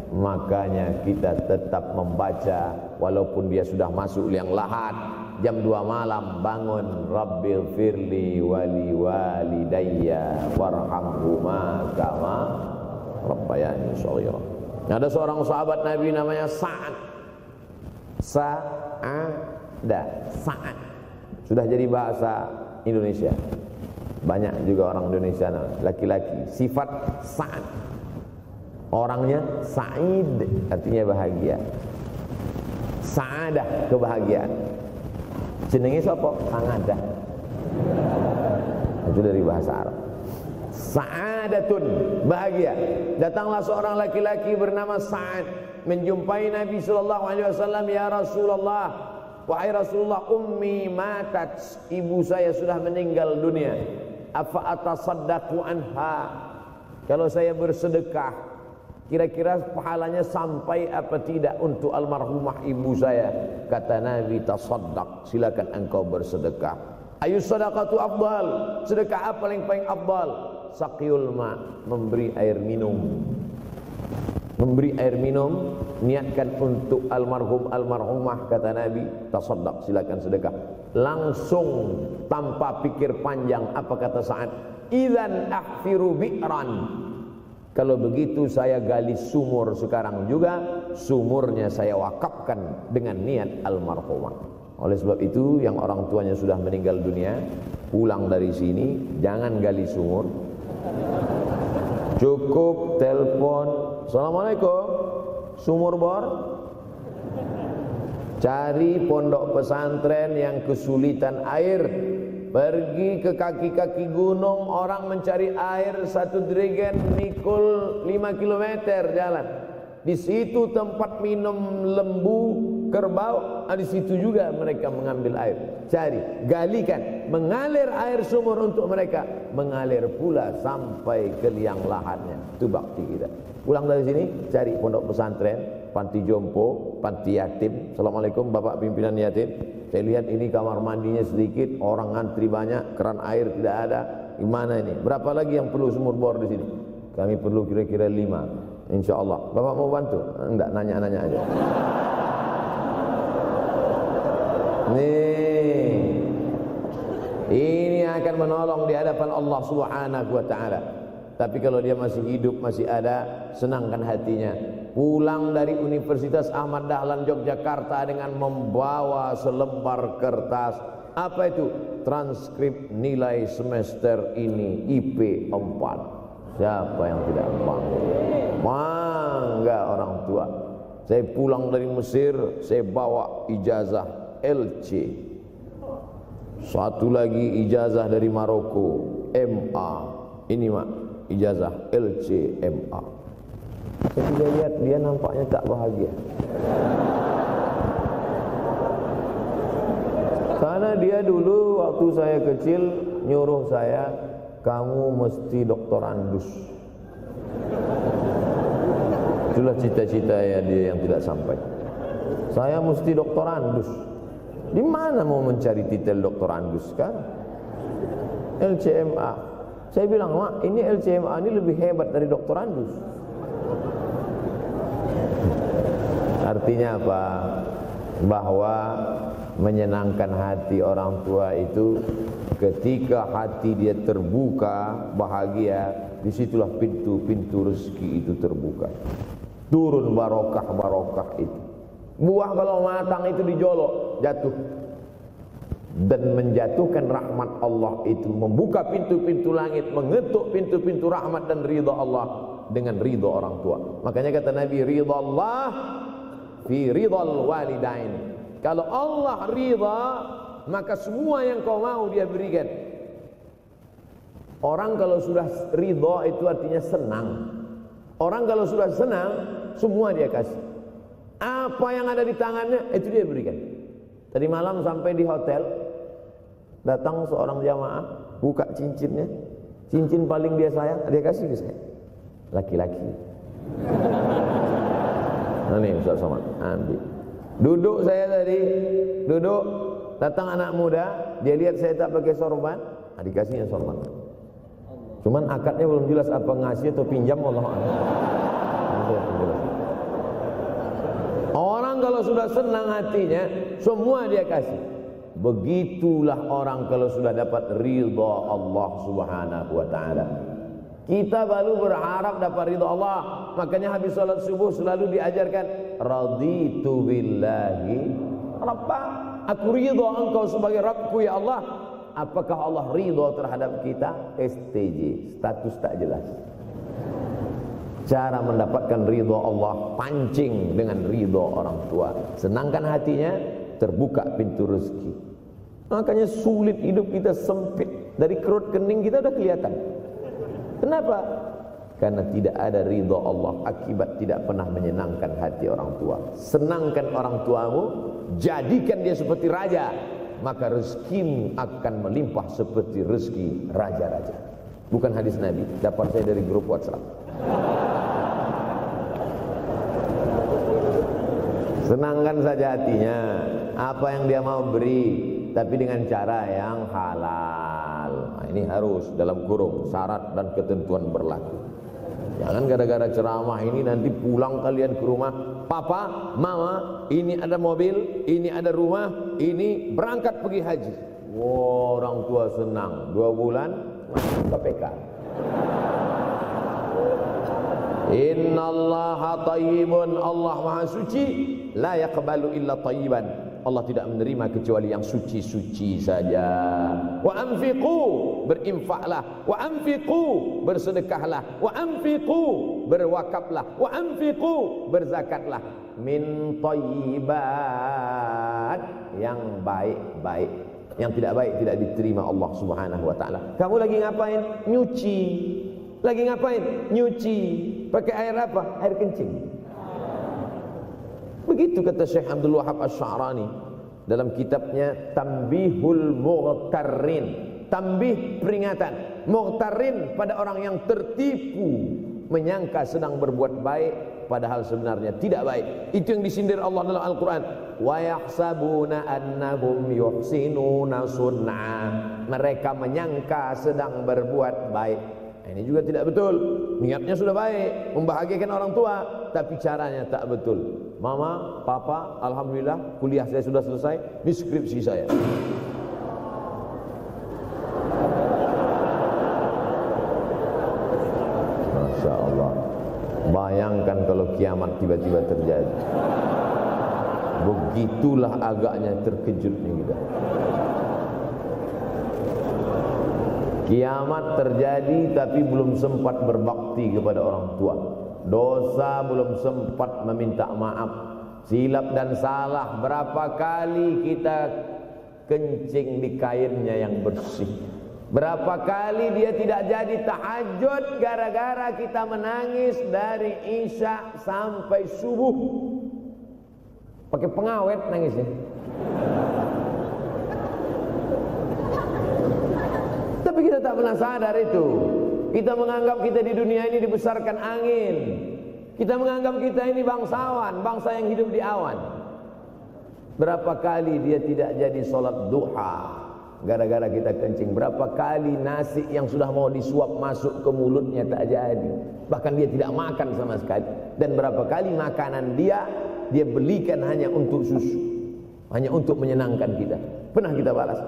Makanya kita tetap membaca walaupun dia sudah masuk liang lahat, jam 2 malam bangun, Rabbil firli wali walidayya warhamhuma kama rabbayani shaghira. Ada seorang sahabat Nabi namanya Sa'ad. Sa'ad. Sudah jadi bahasa Indonesia. Banyak juga orang Indonesia laki-laki sifat Sa'ad. Orangnya Sa'id, artinya bahagia. Sa'adah, kebahagiaan. Jenenge sapa? Sa'adah. Itu dari bahasa Arab. Sa'adatun, bahagia. Datanglah seorang laki-laki bernama Sa'ad menjumpai Nabi sallallahu alaihi wasallam, "Ya Rasulullah, wahai Rasulullah, ummi matat, ibu saya sudah meninggal dunia. Afa atasaddaqu anha? Kalau saya bersedekah, kira-kira pahalanya sampai apa tidak untuk almarhumah ibu saya?" Kata Nabi, "Tasaddaq, silakan engkau bersedekah." "Ayu sadaqatu afdal?" Sedekah apa yang paling afdal? Saqiyul ma, memberi air minum. Memberi air minum, niatkan untuk almarhum almarhumah, kata Nabi, tasaddaq, silakan sedekah. Langsung tanpa pikir panjang, apa kata Sa'ad? Idzan ahfiru bi'ran. Kalau begitu saya gali sumur sekarang juga, sumurnya saya wakafkan dengan niat almarhumah. Oleh sebab itu, yang orang tuanya sudah meninggal dunia, pulang dari sini jangan gali sumur, cukup telepon, "Assalamualaikum, sumur bor." Cari pondok pesantren yang kesulitan air, pergi ke kaki-kaki gunung, orang mencari air, satu jerigen nikul 5 kilometer jalan. Di situ tempat minum lembu, kerbau, di situ juga mereka mengambil air. Cari, galikan, mengalir air sumur untuk mereka, mengalir pula sampai ke liang lahatnya. Itu bakti kita. Pulang dari sini, cari pondok pesantren, panti jompo, panti yatim. Assalamualaikum Bapak pimpinan yatim, saya lihat ini kamar mandinya sedikit, orang ngantri banyak, keran air tidak ada. Gimana ini? Berapa lagi yang perlu sumur bor di sini? Kami perlu kira-kira 5. Insya Allah. Bapak mau bantu? Enggak, nanya-nanya aja. Nih, ini akan menolong di hadapan Allah Subhanahu wa ta'ala. Tapi kalau dia masih hidup, masih ada, senangkan hatinya. Pulang dari Universitas Ahmad Dahlan Yogyakarta dengan membawa selembar kertas. Apa itu? Transkrip nilai semester ini IP 4. Siapa yang tidak bangga? Bangga orang tua. Saya pulang dari Mesir, saya bawa ijazah LC. Satu lagi ijazah dari Maroko, MA. Ini mak, ijazah LC MA. Saya lihat dia nampaknya tak bahagia. Karena dia dulu waktu saya kecil nyuruh saya, kamu mesti doktorandus. Itulah cita-cita ya dia yang tidak sampai. Saya mesti doktorandus. Di mana mau mencari titel doktorandus sekarang? LCMA. Saya bilang, "Mak, ini LCMA ini lebih hebat dari doktorandus." Artinya apa? Bahwa menyenangkan hati orang tua itu ketika hati dia terbuka, bahagia, disitulah pintu-pintu rezeki itu terbuka. Turun barokah-barokah itu. Buah kalau matang itu dijolok, jatuh. Dan menjatuhkan rahmat Allah itu, membuka pintu-pintu langit, mengetuk pintu-pintu rahmat dan ridha Allah dengan ridha orang tua. Makanya kata Nabi, ridha Allah fi ridhal walidain. Kalau Allah ridha, maka semua yang kau mau dia berikan. Orang kalau sudah ridha itu artinya senang. Orang kalau sudah senang, semua dia kasih. Apa yang ada di tangannya, itu dia berikan. Tadi malam sampai di hotel, datang seorang jamaah, buka cincinnya. Cincin paling dia sayang, dia kasih ke saya. Laki-laki. Nah nih Ustaz Somad, ambil. Duduk saya tadi, duduk, datang anak muda, dia lihat saya tak pakai sorban, dikasihnya sorban. Cuman akadnya belum jelas apa ngasih atau pinjam, Allah. Orang kalau sudah senang hatinya, semua dia kasih. Begitulah orang kalau sudah dapat ridha Allah Subhanahu wa ta'ala. Kita baru berharap dapat ridha Allah. Makanya habis salat subuh selalu diajarkan raditu billahi rabba. Aku ridha Engkau sebagai Rabbku ya Allah. Apakah Allah ridha terhadap kita? STJ, status tak jelas. Cara mendapatkan ridha Allah, pancing dengan ridha orang tua. Senangkan hatinya, terbuka pintu rezeki. Makanya sulit hidup kita, sempit. Dari kerut kening kita udah kelihatan. Kenapa? Karena tidak ada ridha Allah, akibat tidak pernah menyenangkan hati orang tua. Senangkan orang tuamu, jadikan dia seperti raja, maka rezekimu akan melimpah seperti rezeki raja-raja. Bukan hadis Nabi, dapat saya dari grup WhatsApp. Senangkan saja hatinya, apa yang dia mau beri, tapi dengan cara yang halal. Nah, ini harus dalam kurung syarat dan ketentuan berlaku. Jangan gara-gara ceramah ini nanti pulang kalian ke rumah, papa, mama, ini ada mobil, ini ada rumah, ini berangkat pergi haji. Wow, orang tua senang, 2 bulan masuk KPK. Innallaha thayyibun, Allah maha suci, la yaqbalu illa thayyiban. Allah tidak menerima kecuali yang suci-suci saja. Wa anfiqu, berinfaklah. Wa anfiqu, bersedekahlah. Wa anfiqu, berwakaflah. Wa anfiqu, berzakatlah. Min thayyibat, yang baik-baik. Yang tidak baik tidak diterima Allah Subhanahu wa taala. Kamu lagi ngapain? Nyuci. Lagi ngapain? Nyuci. Pakai air apa? Air kencing. Begitu kata Syekh Abdul Wahab Asy-Sya'rani dalam kitabnya Tanbihul Mughtarrin. Tanbih, peringatan. Mughtarrin, pada orang yang tertipu, menyangka sedang berbuat baik padahal sebenarnya tidak baik. Itu yang disindir Allah dalam Al-Quran. Wa yahsabuna annahum yuhsinuna sun'a. Mereka menyangka sedang berbuat baik. Ini juga tidak betul. Niatnya sudah baik, membahagiakan orang tua, tapi caranya tak betul. Mama, papa, alhamdulillah kuliah saya sudah selesai, ini skripsi saya. Masya Allah. Bayangkan kalau kiamat tiba-tiba terjadi. Begitulah agaknya terkejutnya kita. Kiamat terjadi tapi belum sempat berbakti kepada orang tua. Dosa belum sempat meminta maaf. Silap dan salah, berapa kali kita kencing di kainnya yang bersih. Berapa kali dia tidak jadi tahajud gara-gara kita menangis dari Isya sampai subuh. Pakai pengawet nangisnya. Tapi kita tak pernah sadar itu. Kita menganggap kita di dunia ini dibesarkan angin. Kita menganggap kita ini bangsawan, bangsa yang hidup di awan. Berapa kali dia tidak jadi sholat duha gara-gara kita kencing. Berapa kali nasi yang sudah mau disuap masuk ke mulutnya tak jadi. Bahkan dia tidak makan sama sekali. Dan berapa kali makanan dia belikan hanya untuk susu, hanya untuk menyenangkan kita. Pernah kita balas.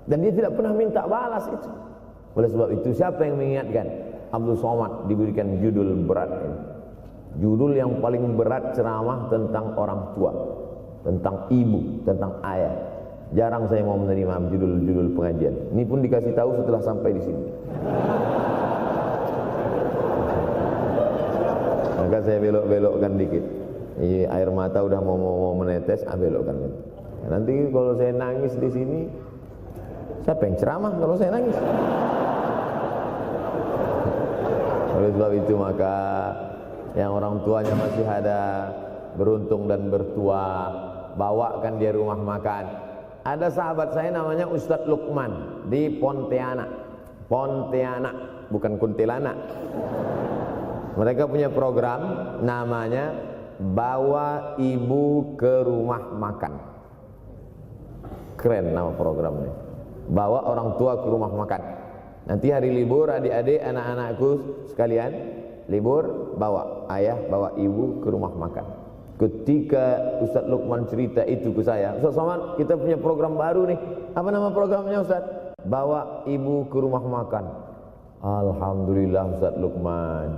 Dan dia tidak pernah minta balas itu. Oleh sebab itu siapa yang mengingatkan? Abdul Somad diberikan judul berat ini. Judul yang paling berat ceramah tentang orang tua, tentang ibu, tentang ayah. Jarang saya mau menerima judul-judul pengajian. Ini pun dikasih tahu setelah sampai di sini. Maka saya belok-belokkan dikit. Air mata udah mau menetes, belokkan. Nanti kalau saya nangis di sini, siapa yang ceramah kalau saya nangis? Oleh sebab itu maka yang orang tuanya masih ada, beruntung dan bertua, bawakan dia rumah makan. Ada sahabat saya namanya Ustadz Lukman di Pontianak. Pontianak, bukan kuntilanak. Mereka punya program namanya Bawa Ibu ke Rumah Makan. Keren nama programnya. Bawa orang tua ke rumah makan. Nanti hari libur adik-adik anak-anakku sekalian libur, bawa ayah, bawa ibu ke rumah makan. Ketika Ustadz Lukman cerita itu ke saya, Ustadz Somad, kita punya program baru nih. Apa nama programnya Ustadz? Bawa ibu ke rumah makan. Alhamdulillah Ustadz Lukman,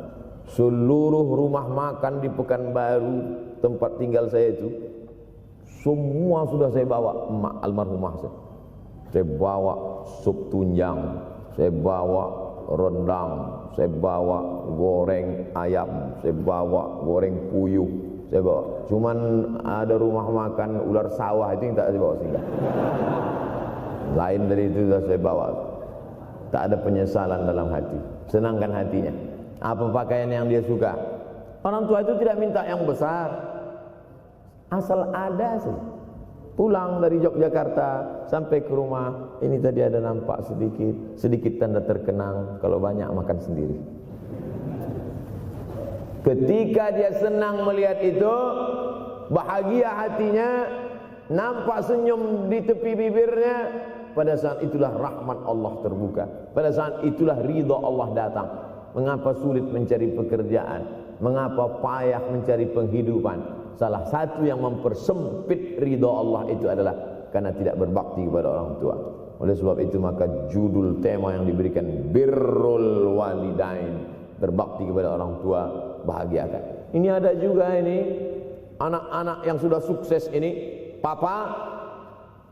seluruh rumah makan di Pekanbaru tempat tinggal saya itu Semua sudah saya bawa, emak almarhumah saya bawa sup tunjang, saya bawa rendang, saya bawa goreng ayam, saya bawa goreng puyuh, saya bawa. Cuman ada rumah makan ular sawah itu yang tak saya bawa sini. Lain dari itu sudah saya bawa. Tak ada penyesalan dalam hati, senangkan hatinya. Apa pakaian yang dia suka? Orang tua itu tidak minta yang besar, asal ada sih. Pulang dari Yogyakarta sampai ke rumah, ini tadi ada nampak sedikit tanda terkenang. Kalau banyak makan sendiri. Ketika dia senang melihat itu, bahagia hatinya, nampak senyum di tepi bibirnya, pada saat itulah rahmat Allah terbuka. Pada saat itulah ridha Allah datang. Mengapa sulit mencari pekerjaan? Mengapa payah mencari penghidupan? Salah satu yang mempersempit ridha Allah itu adalah karena tidak berbakti kepada orang tua. Oleh sebab itu maka judul tema yang diberikan birrul walidain, berbakti kepada orang tua, bahagiakan. Ini ada juga ini anak-anak yang sudah sukses ini, papa,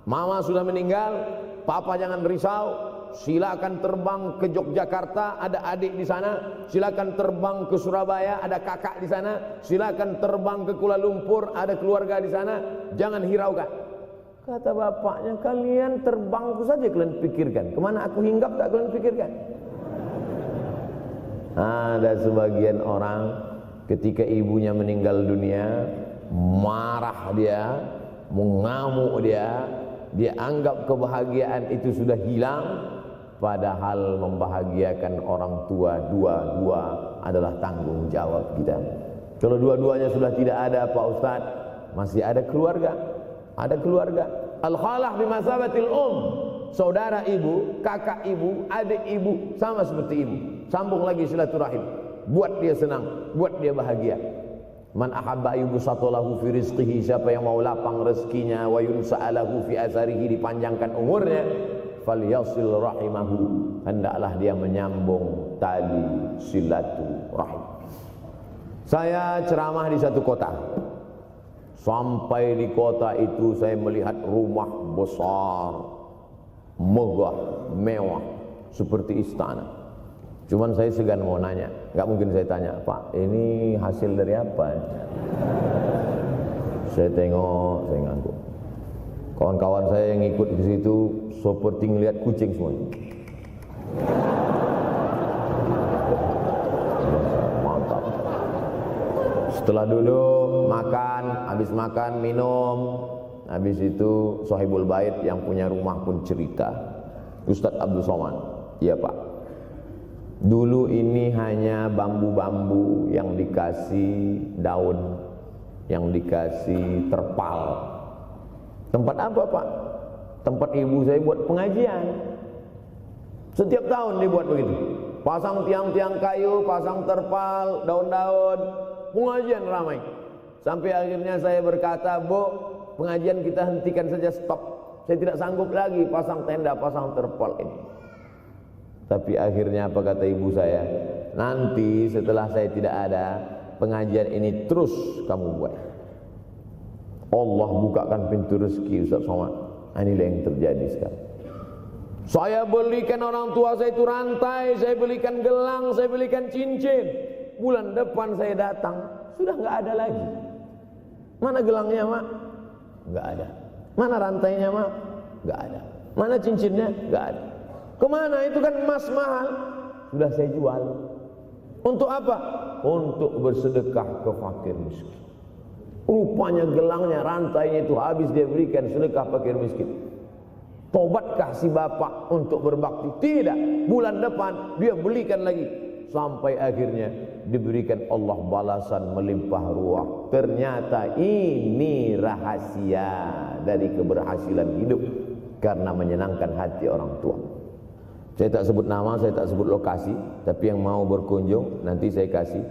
mama sudah meninggal, papa jangan risau. Silakan terbang ke Yogyakarta, ada adik di sana. Silakan terbang ke Surabaya, ada kakak di sana. Silakan terbang ke Kuala Lumpur, ada keluarga di sana. Jangan hiraukan. Kata bapaknya, kalian terbang itu saja kalian pikirkan. Kemana aku hinggap tak kalian pikirkan. Ada sebagian orang ketika ibunya meninggal dunia, marah dia, mengamuk dia anggap kebahagiaan itu sudah hilang. Padahal membahagiakan orang tua dua-dua adalah tanggung jawab kita. Kalau dua-duanya sudah tidak ada Pak Ustadz, masih ada keluarga. Ada keluarga. Al-khalah bimasabatil saudara ibu, kakak ibu, adik ibu, sama seperti ibu. Sambung lagi silaturahim. Buat dia senang, buat dia bahagia. Man ahabba yubsatalahu fi rizqihi, siapa yang mau lapang rezekinya, wa yunsa'alahu fi azarihi, dipanjangkan umurnya, falyasil rahimahu, hendaklah dia menyambung tali silaturahim. Saya ceramah di satu kota. Sampai di kota itu saya melihat rumah besar, megah, mewah, seperti istana. Cuman saya segan mau nanya, nggak mungkin saya tanya, Pak, ini hasil dari apa? Saya tengok, saya ngangguk. Kawan-kawan saya yang ikut di situ seperti ngelihat kucing semua. Mantap. Setelah duduk, makan, habis makan, minum, habis itu Sohibul Bait yang punya rumah pun cerita. Ustadz Abdul Somad, iya Pak. Dulu ini hanya bambu-bambu yang dikasih daun, yang dikasih terpal. Tempat apa Pak? Tempat ibu saya buat pengajian. Setiap tahun dibuat begitu. Pasang tiang-tiang kayu, pasang terpal, daun-daun, pengajian ramai. Sampai akhirnya saya berkata, Bu, pengajian kita hentikan saja, stop. Saya tidak sanggup lagi pasang tenda, pasang terpal ini. Tapi akhirnya apa kata ibu saya? Nanti setelah saya tidak ada, pengajian ini terus kamu buat. Allah bukakan pintu rezeki Ustaz Somad. Inilah yang terjadi sekarang. Saya belikan orang tua saya itu rantai, saya belikan gelang, saya belikan cincin. Bulan depan saya datang, sudah nggak ada lagi. Mana gelangnya Mak? Nggak ada. Mana rantainya Mak? Nggak ada. Mana cincinnya? Nggak ada. Kemana? Itu kan emas mahal. Sudah saya jual. Untuk apa? Untuk bersedekah ke fakir miskin. Rupanya gelangnya, rantainya itu habis dia berikan sedekah fakir miskin. Tobatkah si bapak untuk berbakti? Tidak. Bulan depan dia belikan lagi. Sampai akhirnya diberikan Allah balasan melimpah ruah. Ternyata ini rahasia dari keberhasilan hidup, karena menyenangkan hati orang tua. Saya tak sebut nama, saya tak sebut lokasi, tapi yang mau berkunjung nanti saya kasih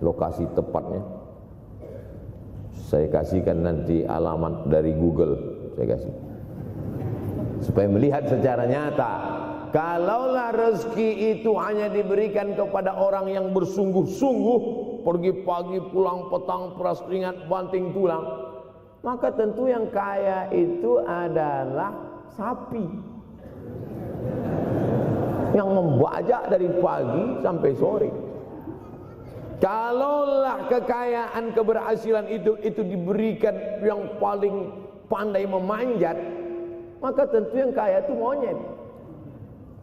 lokasi tepatnya. Saya kasihkan nanti alamat dari Google, saya kasih. Supaya melihat secara nyata, kalaulah rezeki itu hanya diberikan kepada orang yang bersungguh-sungguh, pergi pagi pulang petang, peras keringat banting tulang, maka tentu yang kaya itu adalah sapi yang membajak dari pagi sampai sore. Kalaulah kekayaan, keberhasilan itu diberikan yang paling pandai memanjat, maka tentu yang kaya itu monyet.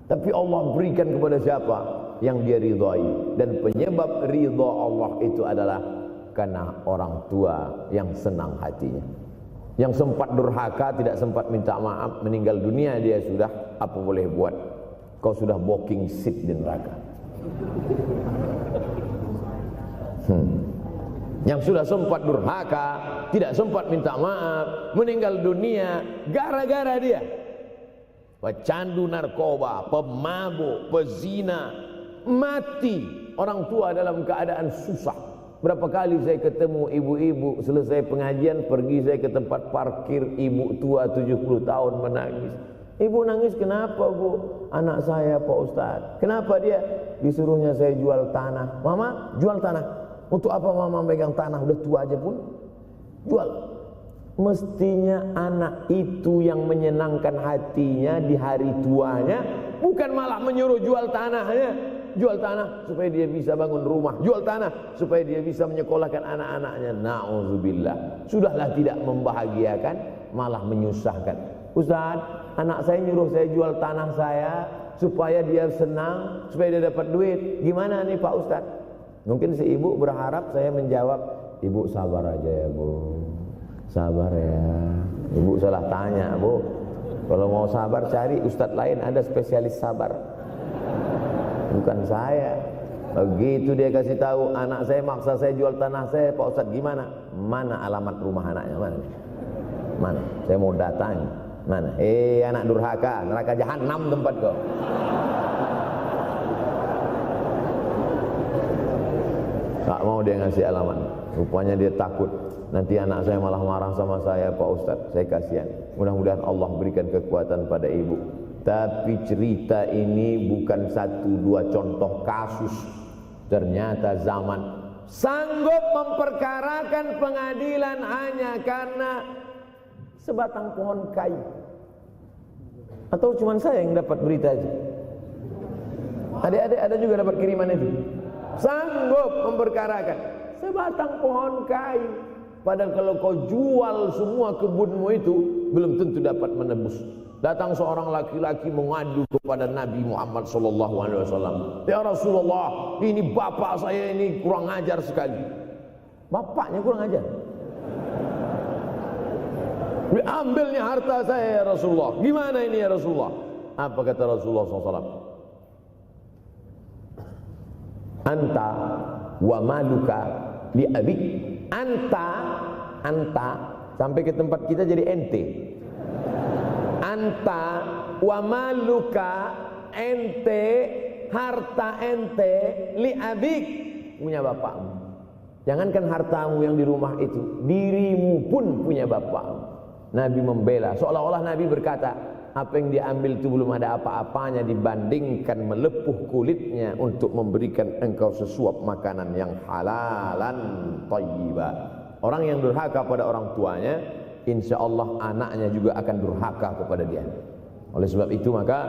Tapi Allah berikan kepada siapa? Yang dia ridhai. Dan penyebab ridha Allah itu adalah karena orang tua yang senang hatinya. Yang sempat durhaka, tidak sempat minta maaf, meninggal dunia dia sudah, apa boleh buat? Kau sudah booking seat di neraka. Yang sudah sempat durhaka, tidak sempat minta maaf, meninggal dunia gara-gara dia pecandu narkoba, pemabuk, pezina, mati orang tua dalam keadaan susah. Berapa kali saya ketemu ibu-ibu selesai pengajian, pergi saya ke tempat parkir, ibu tua 70 tahun menangis. Ibu nangis kenapa bu? Anak saya Pak Ustadz. Kenapa dia? Disuruhnya saya jual tanah. Mama jual tanah. Untuk apa mama megang tanah? Udah tua aja pun jual. Mestinya anak itu yang menyenangkan hatinya di hari tuanya, bukan malah menyuruh jual tanahnya. Jual tanah supaya dia bisa bangun rumah, jual tanah supaya dia bisa menyekolahkan anak-anaknya. Na'udzubillah. Sudahlah tidak membahagiakan, malah menyusahkan. Ustaz, anak saya nyuruh saya jual tanah saya supaya dia senang, supaya dia dapat duit. Gimana nih Pak Ustaz? Mungkin si ibu berharap saya menjawab, ibu sabar aja ya bu, sabar ya. Ibu salah tanya bu. Kalau mau sabar cari ustadz lain, ada spesialis sabar, bukan saya. Begitu dia kasih tahu, anak saya maksa saya jual tanah saya, Pak Ustadz gimana? Mana alamat rumah anaknya? Mana? Saya mau datang. Mana? Anak durhaka, neraka jahanam tempat kau. Tak mau dia ngasih alamat. Rupanya dia takut nanti anak saya malah marah sama saya, Pak Ustadz. Saya kasihan. Mudah-mudahan Allah berikan kekuatan pada ibu. Tapi cerita ini bukan satu dua contoh kasus. Ternyata zaman sanggup memperkarakan pengadilan hanya karena sebatang pohon kayu. Atau cuma saya yang dapat berita aja? Adik-adik ada juga dapat kiriman itu. Sanggup memperkarakan sebatang pohon kayu. Padahal kalau kau jual semua kebunmu itu, belum tentu dapat menebus. Datang seorang laki-laki mengadu kepada Nabi Muhammad SAW. Ya Rasulullah, ini bapak saya ini kurang ajar sekali. Bapaknya kurang ajar. Diambilnya harta saya ya Rasulullah. Gimana ini ya Rasulullah? Apa kata Rasulullah SAW? Anta wa maluka li abik. Anta sampai ke tempat kita jadi ente. Anta wa maluka, ente, harta ente, li abik, punya bapakmu. Jangankan hartamu yang di rumah itu, dirimu pun punya bapakmu. Nabi membela, seolah-olah Nabi berkata, apa yang diambil itu belum ada apa-apanya dibandingkan melepuh kulitnya untuk memberikan engkau sesuap makanan yang halalan thayyibah. Orang yang durhaka pada orang tuanya, insya Allah anaknya juga akan durhaka kepada dia. Oleh sebab itu maka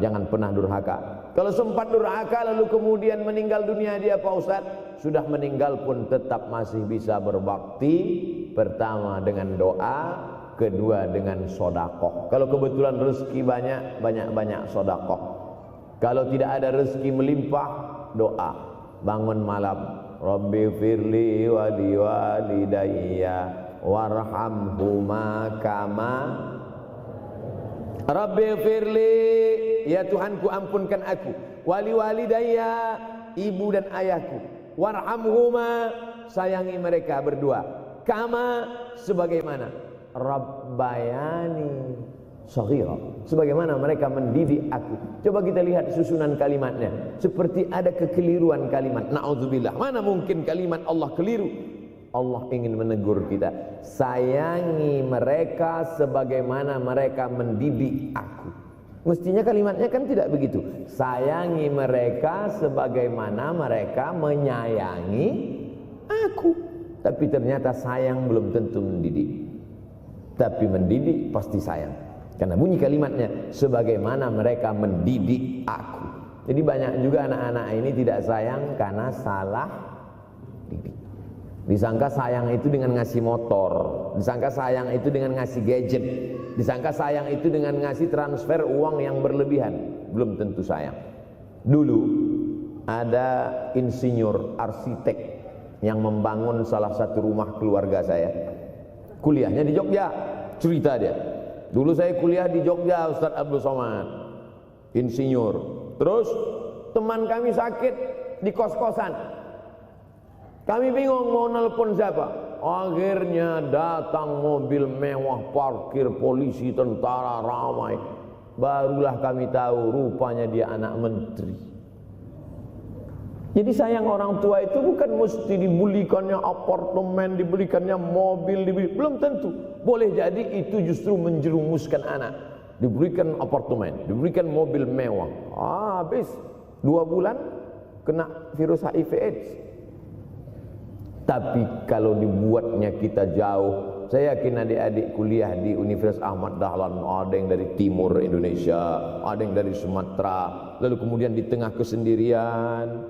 jangan pernah durhaka. Kalau sempat durhaka lalu kemudian meninggal dunia dia Pak Ustadz, sudah meninggal pun tetap masih bisa berbakti. Pertama dengan doa, kedua dengan sodakoh. Kalau kebetulan rezeki banyak sodakoh. Kalau tidak ada rezeki melimpah, doa. Bangun malam, Rabbi firli wali walidayya warhamhuma kama Rabbi firli, ya Tuhanku ampunkan aku, wali walidayya, ibu dan ayahku, warhamhuma, sayangi mereka berdua, kama, sebagaimana Rabbayani shaghira, sebagaimana mereka mendidik aku. Coba kita lihat susunan kalimatnya, seperti ada kekeliruan kalimat. Na'udzubillah, mana mungkin kalimat Allah keliru? Allah ingin menegur kita, sayangi mereka sebagaimana mereka mendidik aku. Mestinya kalimatnya kan tidak begitu. Sayangi mereka sebagaimana mereka menyayangi aku. Tapi ternyata sayang belum tentu mendidik. Tapi mendidik pasti sayang. Karena bunyi kalimatnya, sebagaimana mereka mendidik aku. Jadi banyak juga anak-anak ini tidak sayang karena salah didik. Disangka sayang itu dengan ngasih motor, disangka sayang itu dengan ngasih gadget, disangka sayang itu dengan ngasih transfer uang yang berlebihan. Belum tentu sayang. Dulu ada insinyur arsitek yang membangun salah satu rumah keluarga saya. Kuliahnya di Jogja. Cerita dia, dulu saya kuliah di Jogja, Ustadz Abdul Somad, insinyur. Terus teman kami sakit di kos-kosan. Kami bingung mau nelpon siapa. Akhirnya datang mobil mewah, parkir polisi, tentara, ramai. Barulah kami tahu rupanya dia anak menteri. Jadi sayang orang tua itu bukan mesti dibelikannya apartemen, dibelikannya mobil, belum tentu. Boleh jadi itu justru menjerumuskan anak. Diberikan apartemen, diberikan mobil mewah. Habis 2 bulan kena virus HIV/AIDS. Tapi kalau dibuatnya kita jauh, saya yakin adik-adik kuliah di Universitas Ahmad Dahlan, ada yang dari timur Indonesia, ada yang dari Sumatera, lalu kemudian di tengah kesendirian,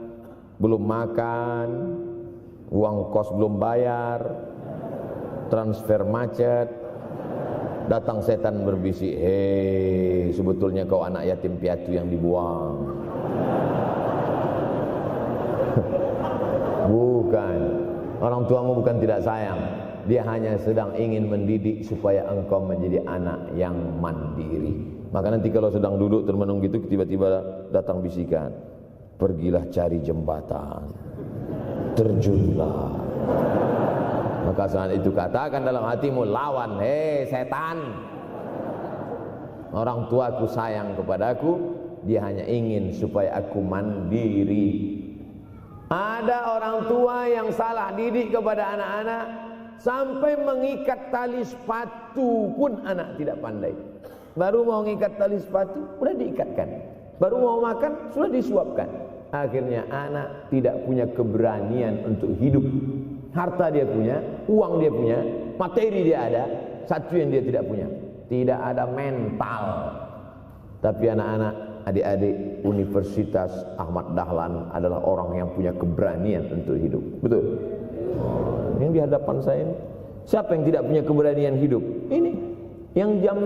belum makan, uang kos belum bayar, transfer macet, datang setan berbisik, hei, sebetulnya kau anak yatim piatu yang dibuang. Bukan, orang tuamu bukan tidak sayang, dia hanya sedang ingin mendidik supaya engkau menjadi anak yang mandiri. Maka nanti kalau sedang duduk termenung gitu, tiba-tiba datang bisikan, pergilah cari jembatan, terjunlah. Maka saat itu katakan dalam hatimu, lawan, hei setan. Orang tuaku sayang kepadaku, dia hanya ingin supaya aku mandiri. Ada orang tua yang salah didik kepada anak-anak, sampai mengikat tali sepatu pun anak tidak pandai. Baru mau mengikat tali sepatu, sudah diikatkan. Baru mau makan, sudah disuapkan. Akhirnya anak tidak punya keberanian untuk hidup. Harta dia punya, uang dia punya, materi dia ada, satu yang dia tidak punya, tidak ada mental. Tapi anak-anak, adik-adik Universitas Ahmad Dahlan adalah orang yang punya keberanian untuk hidup. Betul? Yang di hadapan saya ini, siapa yang tidak punya keberanian hidup? Ini, yang jam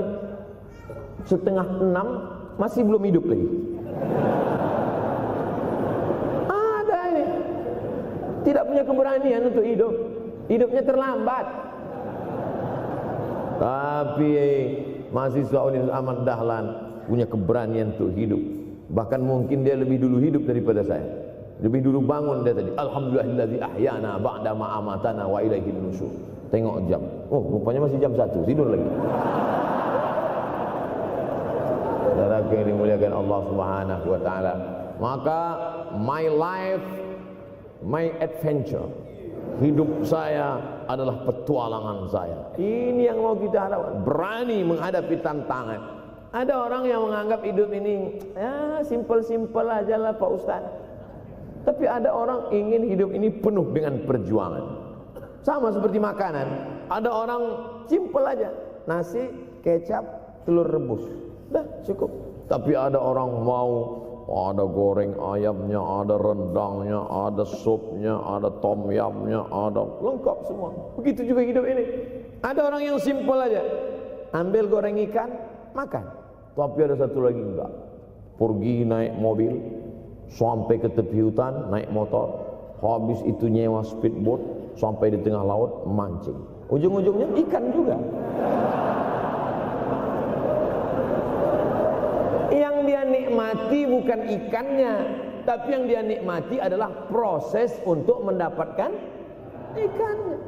5:30 masih belum hidup lagi. Ada ini, tidak punya keberanian untuk hidup, hidupnya terlambat. Tapi mahasiswa Universitas Ahmad Dahlan punya keberanian untuk hidup. Bahkan mungkin dia lebih dulu hidup daripada saya. Lebih dulu bangun dia tadi. Alhamdulillahillazi ahyana ba'da ma amatana wa ilaihin nusyur. Tengok jam. Oh, rupanya masih jam 1, tidur lagi. Saudara yang dimuliakan Allah Subhanahu wa taala. Maka my life, my adventure, hidup saya adalah petualangan saya. Ini yang mau kita harapkan, berani menghadapi tantangan. Ada orang yang menganggap hidup ini ya simpel-simpel aja lah Pak Ustaz. Tapi ada orang ingin hidup ini penuh dengan perjuangan. Sama seperti makanan, ada orang simpel aja, nasi, kecap, telur rebus, dah cukup. Tapi ada orang mau, ada goreng ayamnya, ada rendangnya, ada supnya, ada tom yamnya, ada lengkap semua. Begitu juga hidup ini. Ada orang yang simpel aja, ambil goreng ikan, makan. Tapi ada satu lagi enggak, pergi naik mobil sampai ke tepi hutan, naik motor, habis itu nyewa speedboat sampai di tengah laut mancing. Ujung-ujungnya ikan juga. Yang dia nikmati bukan ikannya, tapi yang dia nikmati adalah proses untuk mendapatkan ikannya.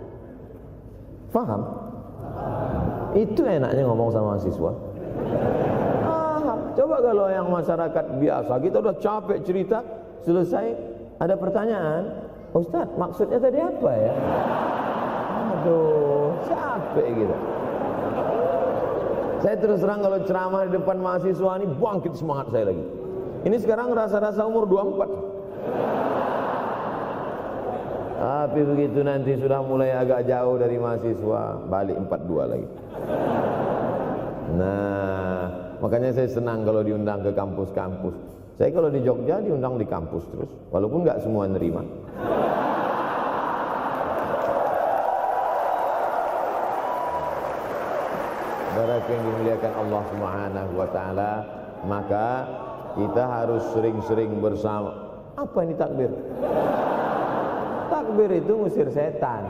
Faham? Itu enaknya ngomong sama mahasiswa. Coba kalau yang masyarakat biasa, kita udah capek cerita, selesai ada pertanyaan, Ustaz maksudnya tadi apa ya? Aduh, capek gitu. Saya terus terang kalau ceramah di depan mahasiswa ini bangkit semangat saya lagi. Ini sekarang rasa-rasa umur 24. Tapi begitu nanti sudah mulai agak jauh dari mahasiswa, balik 42 lagi. Nah, makanya saya senang kalau diundang ke kampus-kampus. Saya kalau di Jogja diundang di kampus terus, walaupun nggak semua nerima. Saudara yang dimuliakan Allah Subhanahu wa taala, maka kita harus sering-sering bersama. Apa ini takbir? Takbir itu ngusir setan.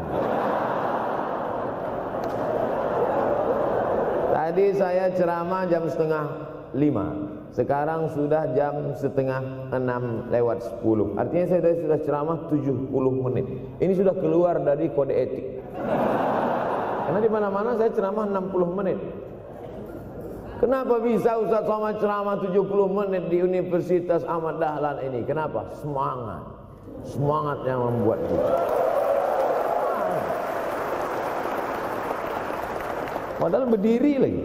Tadi saya ceramah jam 4:30. Sekarang sudah jam 5:30 lewat 10. Artinya saya sudah ceramah 70 menit. Ini sudah keluar dari kode etik. Karena di mana-mana saya ceramah 60 menit. Kenapa bisa Ustaz Somad ceramah 70 menit di Universitas Ahmad Dahlan ini? Kenapa? Semangat. Semangat yang membuat kita. Padahal berdiri lagi.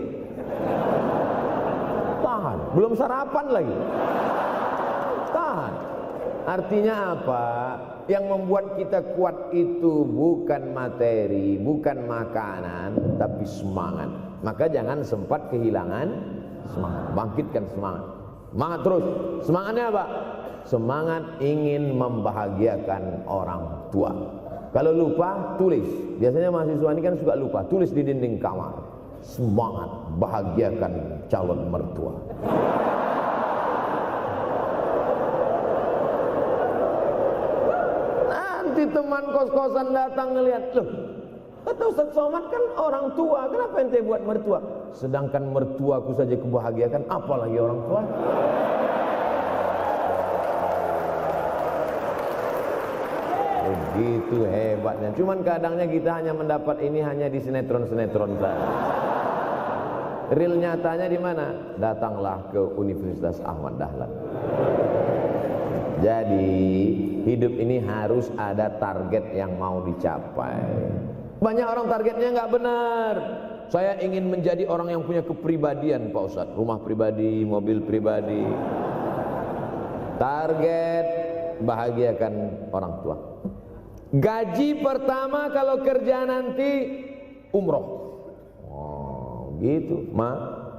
Tahan, belum sarapan lagi. Tahan. Artinya apa? Yang membuat kita kuat itu bukan materi, bukan makanan, tapi semangat. Maka jangan sempat kehilangan semangat. Bangkitkan semangat. Semangat terus. Semangatnya apa? Semangat ingin membahagiakan orang tua. Kalau lupa, tulis. Biasanya mahasiswa ini kan suka lupa. Tulis di dinding kamar. Semangat bahagiakan calon mertua. Nanti teman kos-kosan datang ngelihat, loh, kata Ustaz Somad kan orang tua, kenapa ente buat mertua? Sedangkan mertuaku saja kebahagiakan, apalagi orang tua. Begitu hebatnya. Cuman kadangnya kita hanya mendapat ini hanya di sinetron-sinetron saja. Real nyatanya di mana? Datanglah ke Universitas Ahmad Dahlan. Jadi hidup ini harus ada target yang mau dicapai. Banyak orang targetnya nggak benar. Saya ingin menjadi orang yang punya kepribadian, Pak Ustadz. Rumah pribadi, mobil pribadi. Target bahagiakan orang tua. Gaji pertama kalau kerja nanti umroh. Oh, gitu, Ma.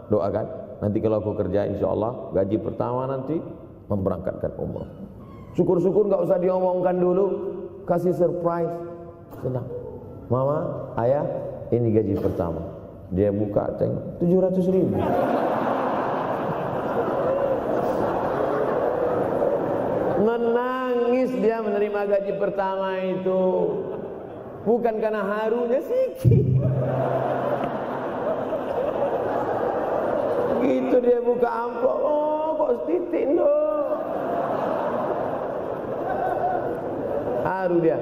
Doakan. Nanti kalau aku kerja, insya Allah gaji pertama nanti memberangkatkan umroh. Syukur-syukur nggak usah diomongkan dulu, kasih surprise, senang. Mama, ayah, ini gaji pertama. Dia buka, tengok 700.000. Menangis dia menerima gaji pertama itu. Bukan karena harunya sikit. Begitu dia buka amplop, oh kok setitik dong. Haru dia.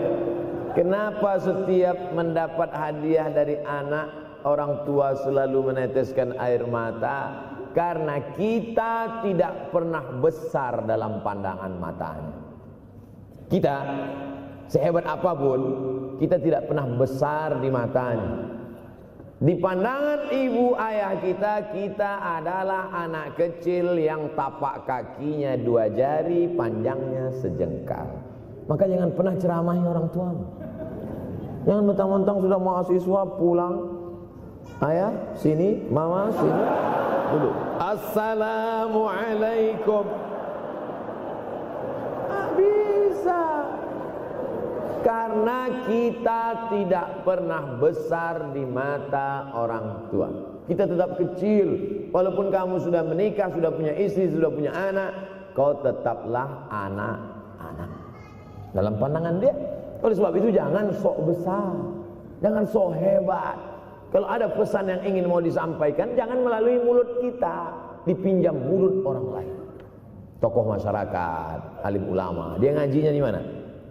Kenapa setiap mendapat hadiah dari anak, orang tua selalu meneteskan air mata? Karena kita tidak pernah besar dalam pandangan matanya. Kita sehebat apapun, kita tidak pernah besar di matanya. Di pandangan ibu ayah kita, kita adalah anak kecil yang tapak kakinya 2 jari, panjangnya sejengkal. Maka jangan pernah ceramahi orang tuamu. Jangan mentang-mentang sudah mahasiswa pulang, ayah sini, mama sini, dulu. Assalamualaikum. Bisa. Karena kita tidak pernah besar di mata orang tua. Kita tetap kecil. Walaupun kamu sudah menikah, sudah punya istri, sudah punya anak, kau tetaplah anak-anak dalam pandangan dia. Oleh sebab itu jangan sok besar, jangan sok hebat. Kalau ada pesan yang ingin mau disampaikan, jangan melalui mulut kita, dipinjam mulut orang lain. Tokoh masyarakat, alim ulama, dia ngajinya di mana?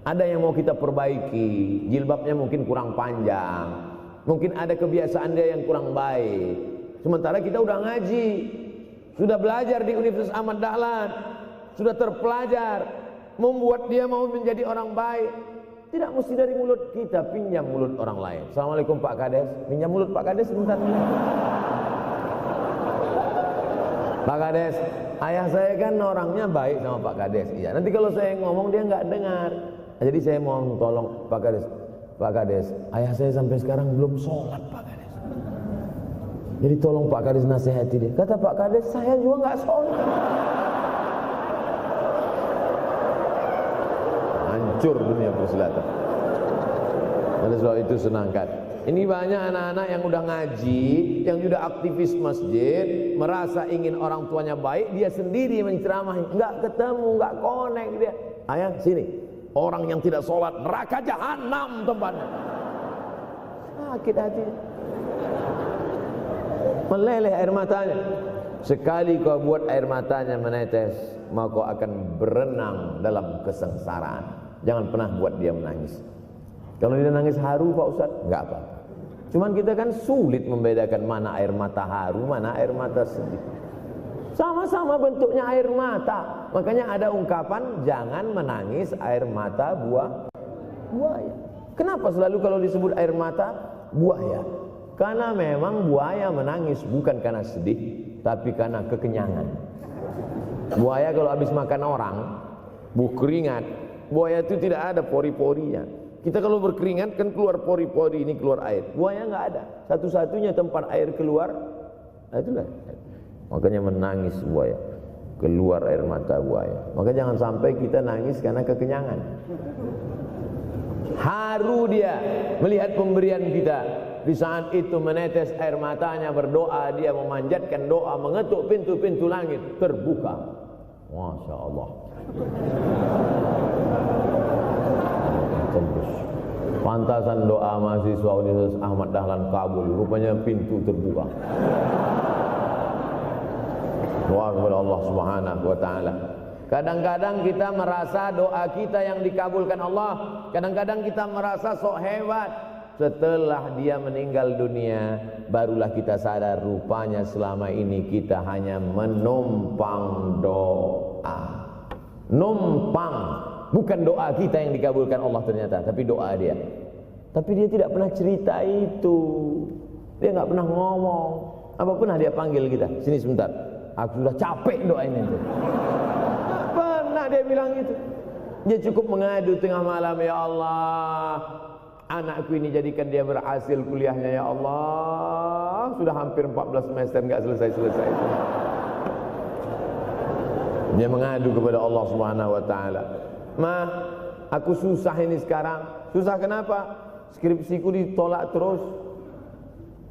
Ada yang mau kita perbaiki, jilbabnya mungkin kurang panjang, mungkin ada kebiasaan dia yang kurang baik. Sementara kita udah ngaji, sudah belajar di Universitas Ahmad Dahlan, sudah terpelajar, membuat dia mau menjadi orang baik. Tidak mesti dari mulut kita, pinjam mulut orang lain. Assalamualaikum Pak Kades, pinjam mulut Pak Kades sebentar. Pak Kades, ayah saya kan orangnya baik sama Pak Kades. Iya. Nanti kalau saya ngomong dia nggak dengar. Jadi saya mohon tolong Pak Kades. Pak Kades, ayah saya sampai sekarang belum sholat Pak Kades. Jadi tolong Pak Kades nasihati dia. Kata Pak Kades, saya juga nggak sholat. Hancur dunia persilatan. Oleh sebab itu senangkan. Ini banyak anak-anak yang udah ngaji, yang sudah aktivis masjid, merasa ingin orang tuanya baik, dia sendiri menceramahi, nggak ketemu, nggak connect dia. Ayah sini, orang yang tidak sholat neraka jahanam tempatnya. Sakit hati, meleleh air matanya. Sekali kau buat air matanya menetes, maka kau akan berenang dalam kesengsaraan. Jangan pernah buat dia menangis. Kalau dia nangis haru Pak Ustadz, enggak apa-apa. Cuman kita kan sulit membedakan mana air mata haru, mana air mata sedih. Sama-sama bentuknya air mata. Makanya ada ungkapan jangan menangis air mata buaya. Kenapa selalu kalau disebut air mata buaya? Karena memang buaya menangis bukan karena sedih, tapi karena kekenyangan. Buaya kalau habis makan orang, keringat, buaya itu tidak ada pori-porinya. Kita kalau berkeringat kan keluar pori-pori, ini keluar air. Buaya nggak ada. Satu-satunya tempat air keluar, nah itulah. Makanya menangis buaya, keluar air mata buaya. Maka jangan sampai kita nangis karena kekenyangan. Haru dia melihat pemberian kita. Di saat itu menetes air matanya, berdoa, dia memanjatkan doa, mengetuk pintu-pintu langit, terbuka. Masya Allah. Tembus. Pantasan doa mahasiswa Universitas Ahmad Dahlan kabul, rupanya pintu terbuka. Doa kepada Allah Subhanahu wa taala. Kadang-kadang kita merasa doa kita yang dikabulkan Allah, kadang-kadang kita merasa sok hebat. Setelah dia meninggal dunia, barulah kita sadar rupanya selama ini kita hanya menumpang doa. Numpang, bukan doa kita yang dikabulkan Allah ternyata, tapi doa dia. Tapi dia tidak pernah cerita itu. Dia nggak pernah ngomong. Apa pernah dia panggil kita? Sini sebentar. Aku sudah capek doain itu. Pernah dia bilang itu. Dia cukup mengadu tengah malam, ya Allah, anakku ini jadikan dia berhasil kuliahnya ya Allah. Sudah hampir 14 semester nggak selesai-selesai. Dia mengadu kepada Allah Subhanahu wa taala. Ma, aku susah ini sekarang. Susah kenapa? Skripsiku ditolak terus.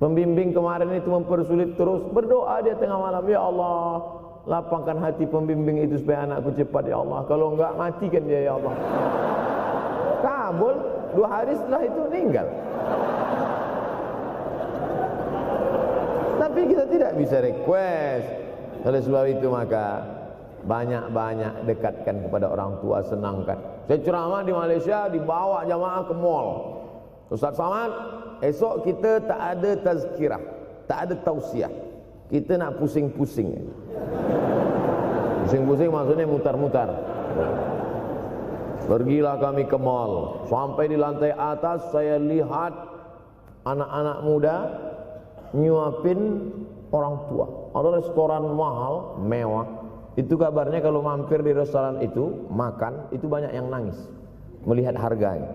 Pembimbing kemarin itu mempersulit terus. Berdoa dia tengah malam, ya Allah, lapangkan hati pembimbing itu supaya anakku cepat ya Allah. Kalau enggak, matikan dia ya Allah. Kabul, 2 hari setelah itu meninggal. Tapi kita tidak bisa request. Oleh sebab itu maka banyak-banyak dekatkan kepada orang tua, senangkan. Saya ceramah di Malaysia, dibawa jamaah ke mall. Ustaz Samad, esok kita tak ada tazkirah, tak ada tausiah. Kita nak pusing-pusing. Pusing-pusing maksudnya mutar-mutar. Pergilah kami ke mall. Sampai di lantai atas saya lihat anak-anak muda nyuapin orang tua. Ada restoran mahal, mewah. Itu kabarnya kalau mampir di restoran itu makan, itu banyak yang nangis melihat harganya.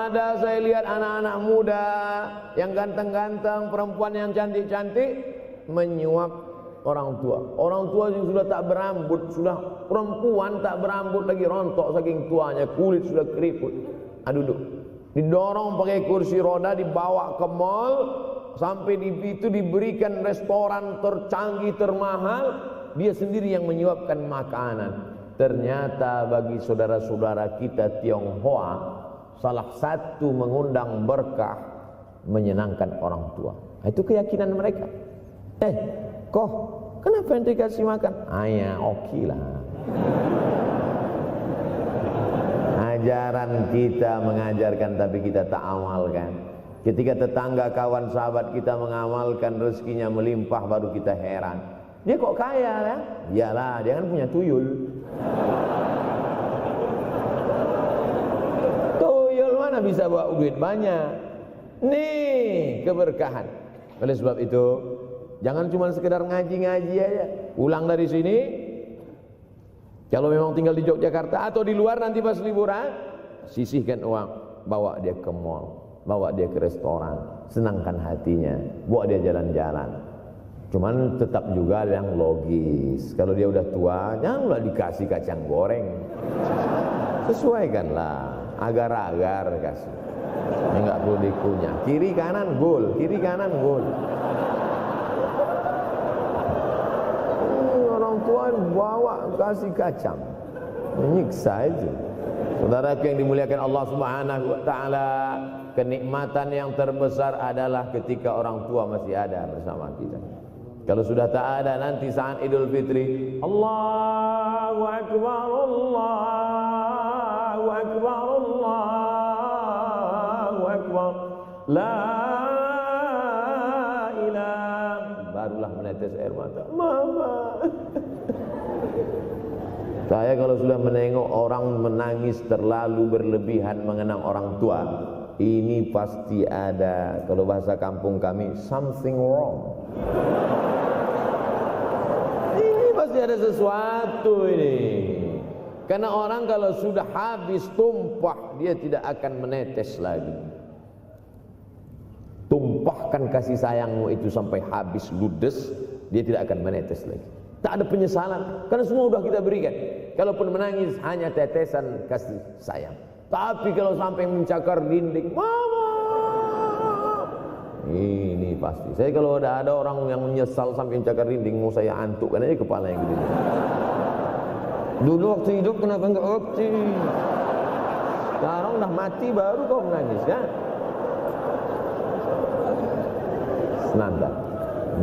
Ada saya lihat anak-anak muda yang ganteng-ganteng, perempuan yang cantik-cantik menyuap orang tua. Orang tua yang sudah tak berambut, sudah perempuan tak berambut lagi, rontok saking tuanya, kulit sudah keriput. Duduk, didorong pakai kursi roda, dibawa ke mall, sampai di situ diberikan restoran tercanggih, termahal, dia sendiri yang menyuapkan makanan. Ternyata bagi saudara-saudara kita Tionghoa, salah satu mengundang berkah menyenangkan orang tua. Itu keyakinan mereka. Kok kenapa yang dikasih makan? Ya oke lah. Ajaran kita mengajarkan tapi kita tak amalkan. Ketika tetangga, kawan, sahabat kita mengamalkan, rezekinya melimpah, baru kita heran. Dia kok kaya ya? Iyalah, dia kan punya tuyul. Tuyul mana bisa bawa duit banyak? Nih keberkahan. Oleh sebab itu, Jangan cuma sekedar ngaji-ngaji aja. Pulang dari sini, kalau memang tinggal di Yogyakarta atau di luar nanti pas liburan, sisihkan uang, bawa dia ke mall, bawa dia ke restoran, senangkan hatinya, bawa dia jalan-jalan. Cuman tetap juga yang logis. Kalau dia udah tua, janganlah dikasih kacang goreng. Sesuaikanlah, agar-agar kasih. Enggak perlu dikunyah. Kiri kanan gol, kiri kanan gol. Orang tua bawa kasih kacang, menyiksa itu. Saudara yang dimuliakan Allah Subhanahu wa taala, kenikmatan yang terbesar adalah ketika orang tua masih ada bersama kita. Kalau sudah tak ada, nanti saat Idul Fitri, Allahu Akbar, Allahu Akbar, Allahu Akbar, la ilaha, barulah menetes air mata. Mama. Saya kalau sudah menengok orang menangis terlalu berlebihan mengenang orang tua, ini pasti ada, kalau bahasa kampung kami, something wrong. Ini pasti ada sesuatu ini. Karena orang kalau sudah habis tumpah, dia tidak akan menetes lagi. Tumpahkan kasih sayangmu itu sampai habis ludes, dia tidak akan menetes lagi. Tak ada penyesalan, karena semua sudah kita berikan. Kalaupun menangis hanya tetesan kasih sayang. Tapi kalau sampai mencakar dinding, mama, ini pasti. Saya kalau ada orang yang menyesal sampai mencakar dinding, mau saya antukkan aja kepala yang gede. Dulu waktu hidup kenapa enggak waktu? Sekarang udah mati baru kau menangis kan? Senanda.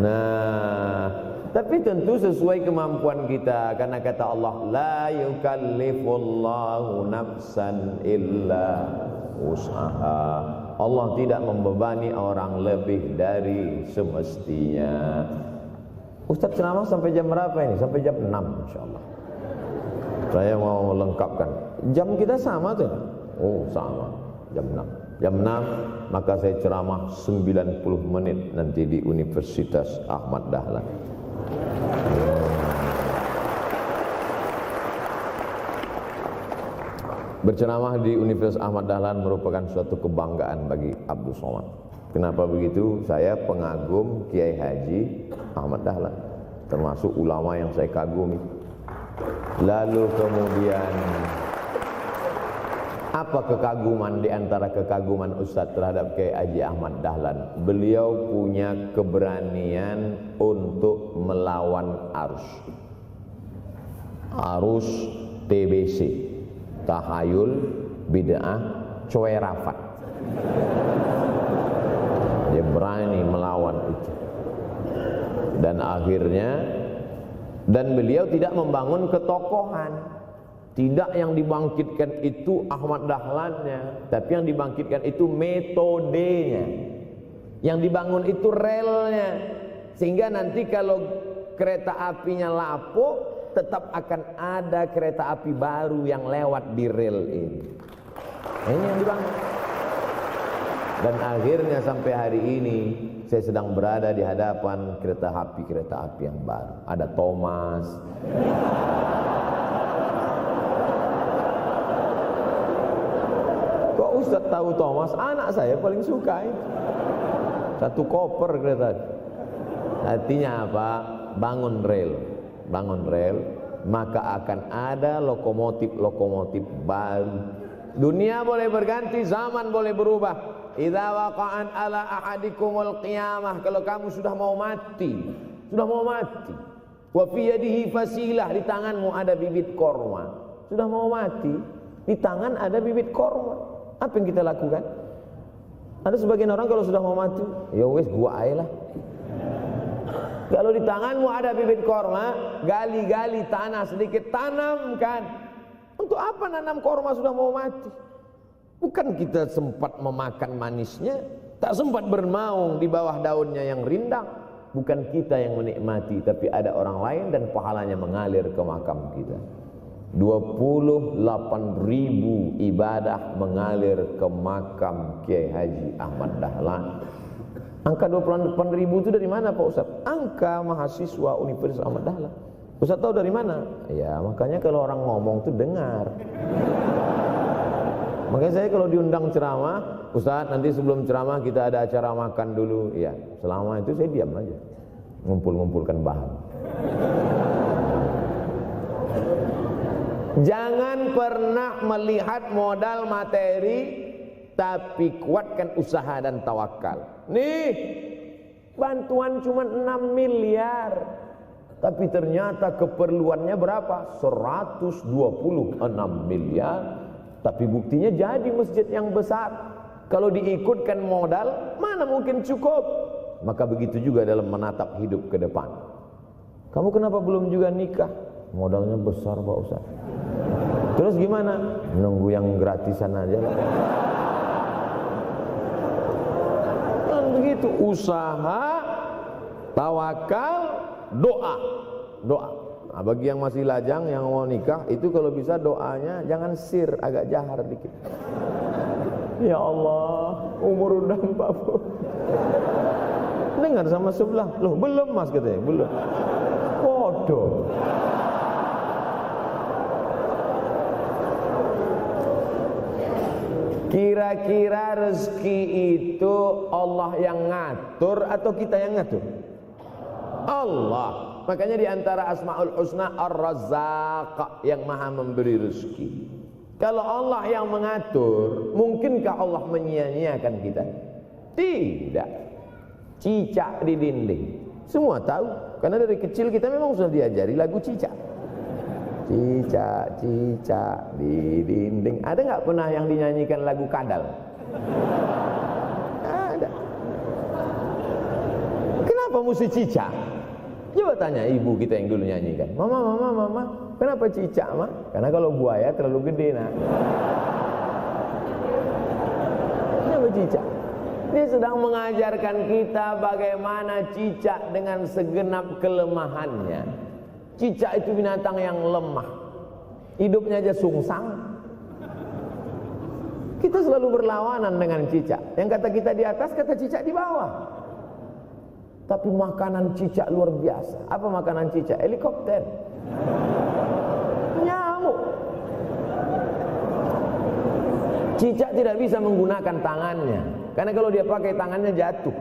Nah, tapi tentu sesuai kemampuan kita, karena kata Allah, la yukallifullahu nafsan illa wus'aha. Allah tidak membebani orang lebih dari semestinya. Ustaz ceramah sampai jam berapa ini? Sampai jam 6 insyaallah. Saya mau lengkapkan. Jam kita sama tuh. Oh, sama. Jam 6. Jam 6 maka saya ceramah 90 menit nanti di Universitas Ahmad Dahlan. Berceramah di Universitas Ahmad Dahlan merupakan suatu kebanggaan bagi Abdul Somad. Kenapa begitu? Saya pengagum Kiai Haji Ahmad Dahlan, termasuk ulama yang saya kagumi. Lalu kemudian apa kekaguman di antara kekaguman Ustaz terhadap Kiai Haji Ahmad Dahlan? Beliau punya keberanian untuk melawan arus TBC, tahayul, bid'ah, coerafat. Dia berani melawan itu. Dan akhirnya, dan beliau tidak membangun ketokohan. Tidak yang dibangkitkan itu Ahmad Dahlannya, tapi yang dibangkitkan itu metodenya. Yang dibangun itu relnya. Sehingga nanti kalau kereta apinya lapuk, tetap akan ada kereta api baru yang lewat di rel ini. Ini yang dibangun. Dan akhirnya sampai hari ini saya sedang berada di hadapan kereta api yang baru. Ada Thomas. Kok Ustaz tahu Thomas? Anak saya paling suka itu. Satu koper kereta. Artinya apa? Bangun rel, maka akan ada lokomotif baru. Dunia boleh berganti, zaman boleh berubah. Idza waqa'an ala ahadikumul qiyamah, kalau kamu sudah mau mati, wa fi yadihi fasilah, di tanganmu ada bibit korma. Sudah mau mati, di tangan ada bibit korma. Apa yang kita lakukan? Ada sebagian orang kalau sudah mau mati, ya wes gua aja lah. Kalau di tanganmu ada bibit korma, gali-gali tanah sedikit, tanamkan. Untuk apa nanam korma sudah mau mati? Bukan kita sempat memakan manisnya, tak sempat bermaung di bawah daunnya yang rindang. Bukan kita yang menikmati, tapi ada orang lain dan pahalanya mengalir ke makam kita. 28.000 ibadah mengalir ke makam Kiai Haji Ahmad Dahlan. Angka 28.000 itu dari mana Pak Ustaz? Angka mahasiswa Universitas Ahmad Dahlan. Ustaz tahu dari mana? Ya makanya kalau orang ngomong tuh dengar. Makanya saya kalau diundang ceramah, Ustaz nanti sebelum ceramah kita ada acara makan dulu. Ya selama itu saya diam aja, ngumpul-ngumpulkan bahan. Jangan pernah melihat modal materi, tapi kuatkan usaha dan tawakal. Nih, bantuan cuma 6 miliar. Tapi ternyata keperluannya berapa? 126 miliar. Tapi buktinya jadi masjid yang besar. Kalau diikutkan modal, mana mungkin cukup? Maka begitu juga dalam menatap hidup ke depan. Kamu kenapa belum juga nikah? Modalnya besar Pak Ustaz. Terus gimana? Nunggu yang gratisan aja lah. Dan begitu, usaha, tawakal, doa. Nah, bagi yang masih lajang, yang mau nikah, itu kalau bisa doanya jangan sir, agak jahar dikit. Ya Allah, umur udah 40. Dengar sama sebelah, loh belum mas katanya, belum. Bodoh. Kira-kira rezeki itu Allah yang ngatur atau kita yang ngatur? Allah. Makanya di antara Asmaul Husna Ar-Razzaq, yang maha memberi rezeki. Kalau Allah yang mengatur, mungkinkah Allah menyia-nyiakan kita? Tidak. Cicak di dinding, semua tahu. Karena dari kecil kita memang sudah diajari lagu cicak. Cicak, cicak di dinding. Ada nggak pernah yang dinyanyikan lagu kadal? Ada. Kenapa mesti cicak? Coba tanya ibu kita yang dulu nyanyikan. Mama, kenapa cicak, Ma? Karena kalau buaya terlalu gede, nak. Kenapa cicak? Dia sedang mengajarkan kita bagaimana cicak dengan segenap kelemahannya. Cicak itu binatang yang lemah, hidupnya aja sungsang. Kita selalu berlawanan dengan cicak. Yang kata kita di atas, kata cicak di bawah. Tapi makanan cicak luar biasa. Apa makanan cicak? Helikopter, nyamuk. Cicak tidak bisa menggunakan tangannya, karena kalau dia pakai tangannya jatuh.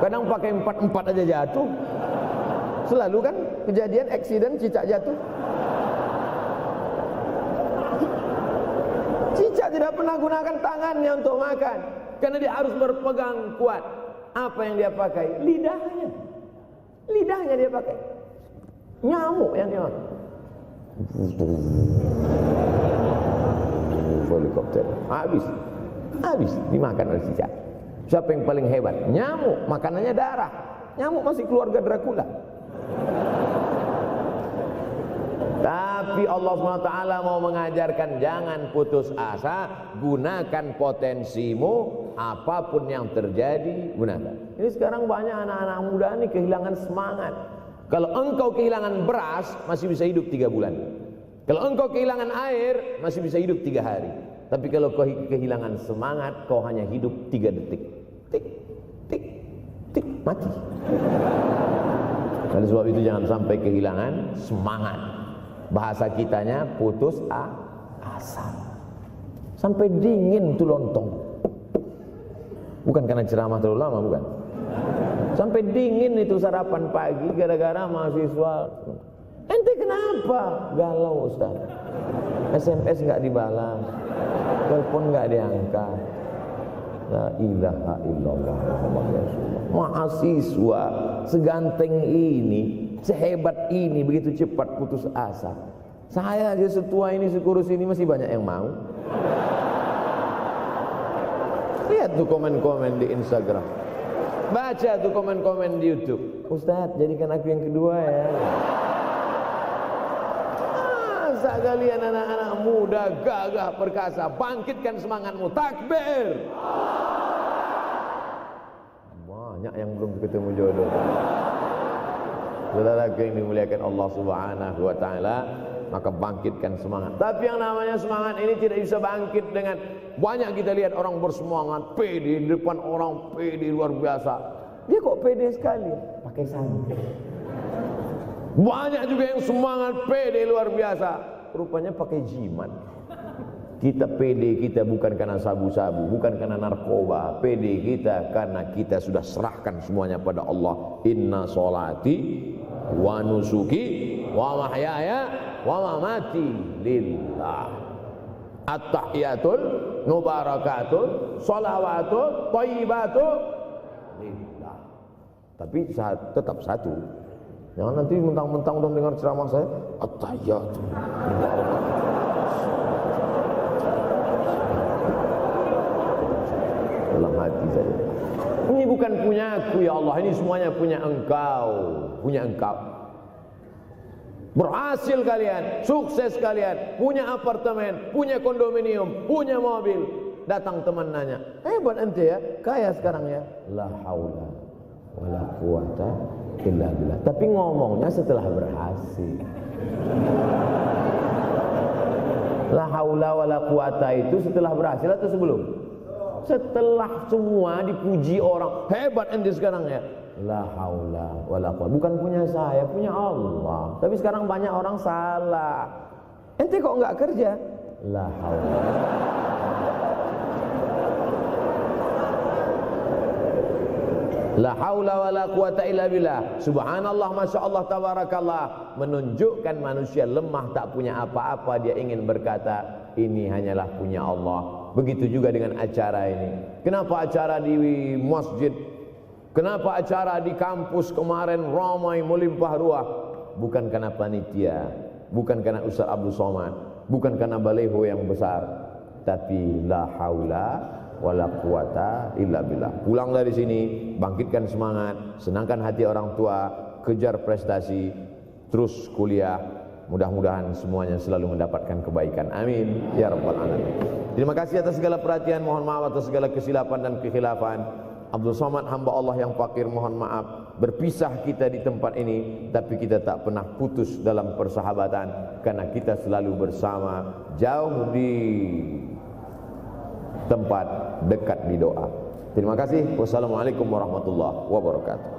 Kadang pakai 4 aja jatuh. Selalu kan kejadian accident cicak jatuh. Cicak tidak pernah gunakan tangannya untuk makan, karena dia harus berpegang kuat. Apa yang dia pakai? Lidahnya. Lidahnya dia pakai. Nyamuk yang dia makan. Helikopter. Habis dimakan oleh cicak. Siapa yang paling hebat? Nyamuk. Makanannya darah. Nyamuk masih keluarga Dracula. Tapi Allah SWT mau mengajarkan jangan putus asa, gunakan potensimu, apapun yang terjadi gunakan. Ini sekarang banyak anak-anak muda ini kehilangan semangat. Kalau engkau kehilangan beras masih bisa hidup 3 bulan. Kalau engkau kehilangan air masih bisa hidup 3 hari. Tapi kalau kau kehilangan semangat, kau hanya hidup 3 detik. Tik, tik, tik, mati. Oleh sebab itu jangan sampai kehilangan semangat. Bahasa kitanya putus asa. Sampai dingin tuh lontong. Bukan karena ceramah terlalu lama, bukan. Sampai dingin itu sarapan pagi gara-gara mahasiswa. Ente kenapa? Galau Ustaz. SMS nggak dibalas, telepon nggak diangkat. La ilaha illallah Muhammad Rasulullah. Mahasiswa seganteng ini, sehebat ini, begitu cepat putus asa. Saya aja setua ini, sekurus ini masih banyak yang mau. Lihat tuh komen-komen di Instagram, baca tuh komen-komen di YouTube. Ustaz, jadikan aku yang kedua ya. Masa kalian anak-anak muda gagah perkasa, bangkitkan semangatmu, takbir. Banyak yang belum ketemu jodoh. Saudara yang dimuliakan Allah Subhanahu wa taala, maka bangkitkan semangat. Tapi yang namanya semangat ini tidak bisa bangkit dengan banyak. Kita lihat orang bersemangat, pede di depan orang, pede luar biasa. Dia kok pede sekali? Pakai santai. Banyak juga yang semangat, pede luar biasa, rupanya pakai jimat. Kita pede kita bukan karena sabu-sabu, bukan karena narkoba. Pede kita karena kita sudah serahkan semuanya pada Allah. Inna sholati wa nusuki wa mahyaya wa mamati lillah. At-tahiyatul mubarakatul sholawatut thayyibatul lillah. Tapi tetap satu. Jangan nanti mentang-mentang udah dengar ceramah saya at-tahiyatul mubarakatul. Dalam hati saja. Ini bukan punya aku ya Allah, ini semuanya punya Engkau, punya Engkau. Berhasil kalian, sukses kalian, punya apartemen, punya kondominium, punya mobil. Datang teman nanya, hebat ente ya, kaya sekarang ya. La haula wala quwata illa billah. Tapi ngomongnya setelah berhasil. La haula wala quwata itu setelah berhasil atau sebelum? Setelah semua dipuji orang, hebat ente sekarang ya. La haula wala quwwata. Bukan punya saya, punya Allah. Tapi sekarang banyak orang salah. Ente kok enggak kerja? La haula. La haula wala quwwata illa billah. Subhanallah, masyaallah, tabarakallah. Menunjukkan manusia lemah, tak punya apa-apa. Dia ingin berkata, ini hanyalah punya Allah. Begitu juga dengan acara ini. Kenapa acara di masjid? Kenapa acara di kampus kemarin ramai melimpah ruah? Bukan karena panitia, bukan karena Ustaz Abdul Somad, bukan karena baleho yang besar, tapi la haula wala quwata illa billah. Pulang dari sini, bangkitkan semangat, senangkan hati orang tua, kejar prestasi, terus kuliah. Mudah-mudahan semuanya selalu mendapatkan kebaikan. Amin ya rabbal alamin. Terima kasih atas segala perhatian. Mohon maaf atas segala kesilapan dan kekhilafan. Abdul Somad, hamba Allah yang fakir, mohon maaf. Berpisah kita di tempat ini, tapi kita tak pernah putus dalam persahabatan, karena kita selalu bersama, jauh di tempat, dekat di doa. Terima kasih. Wassalamualaikum warahmatullahi wabarakatuh.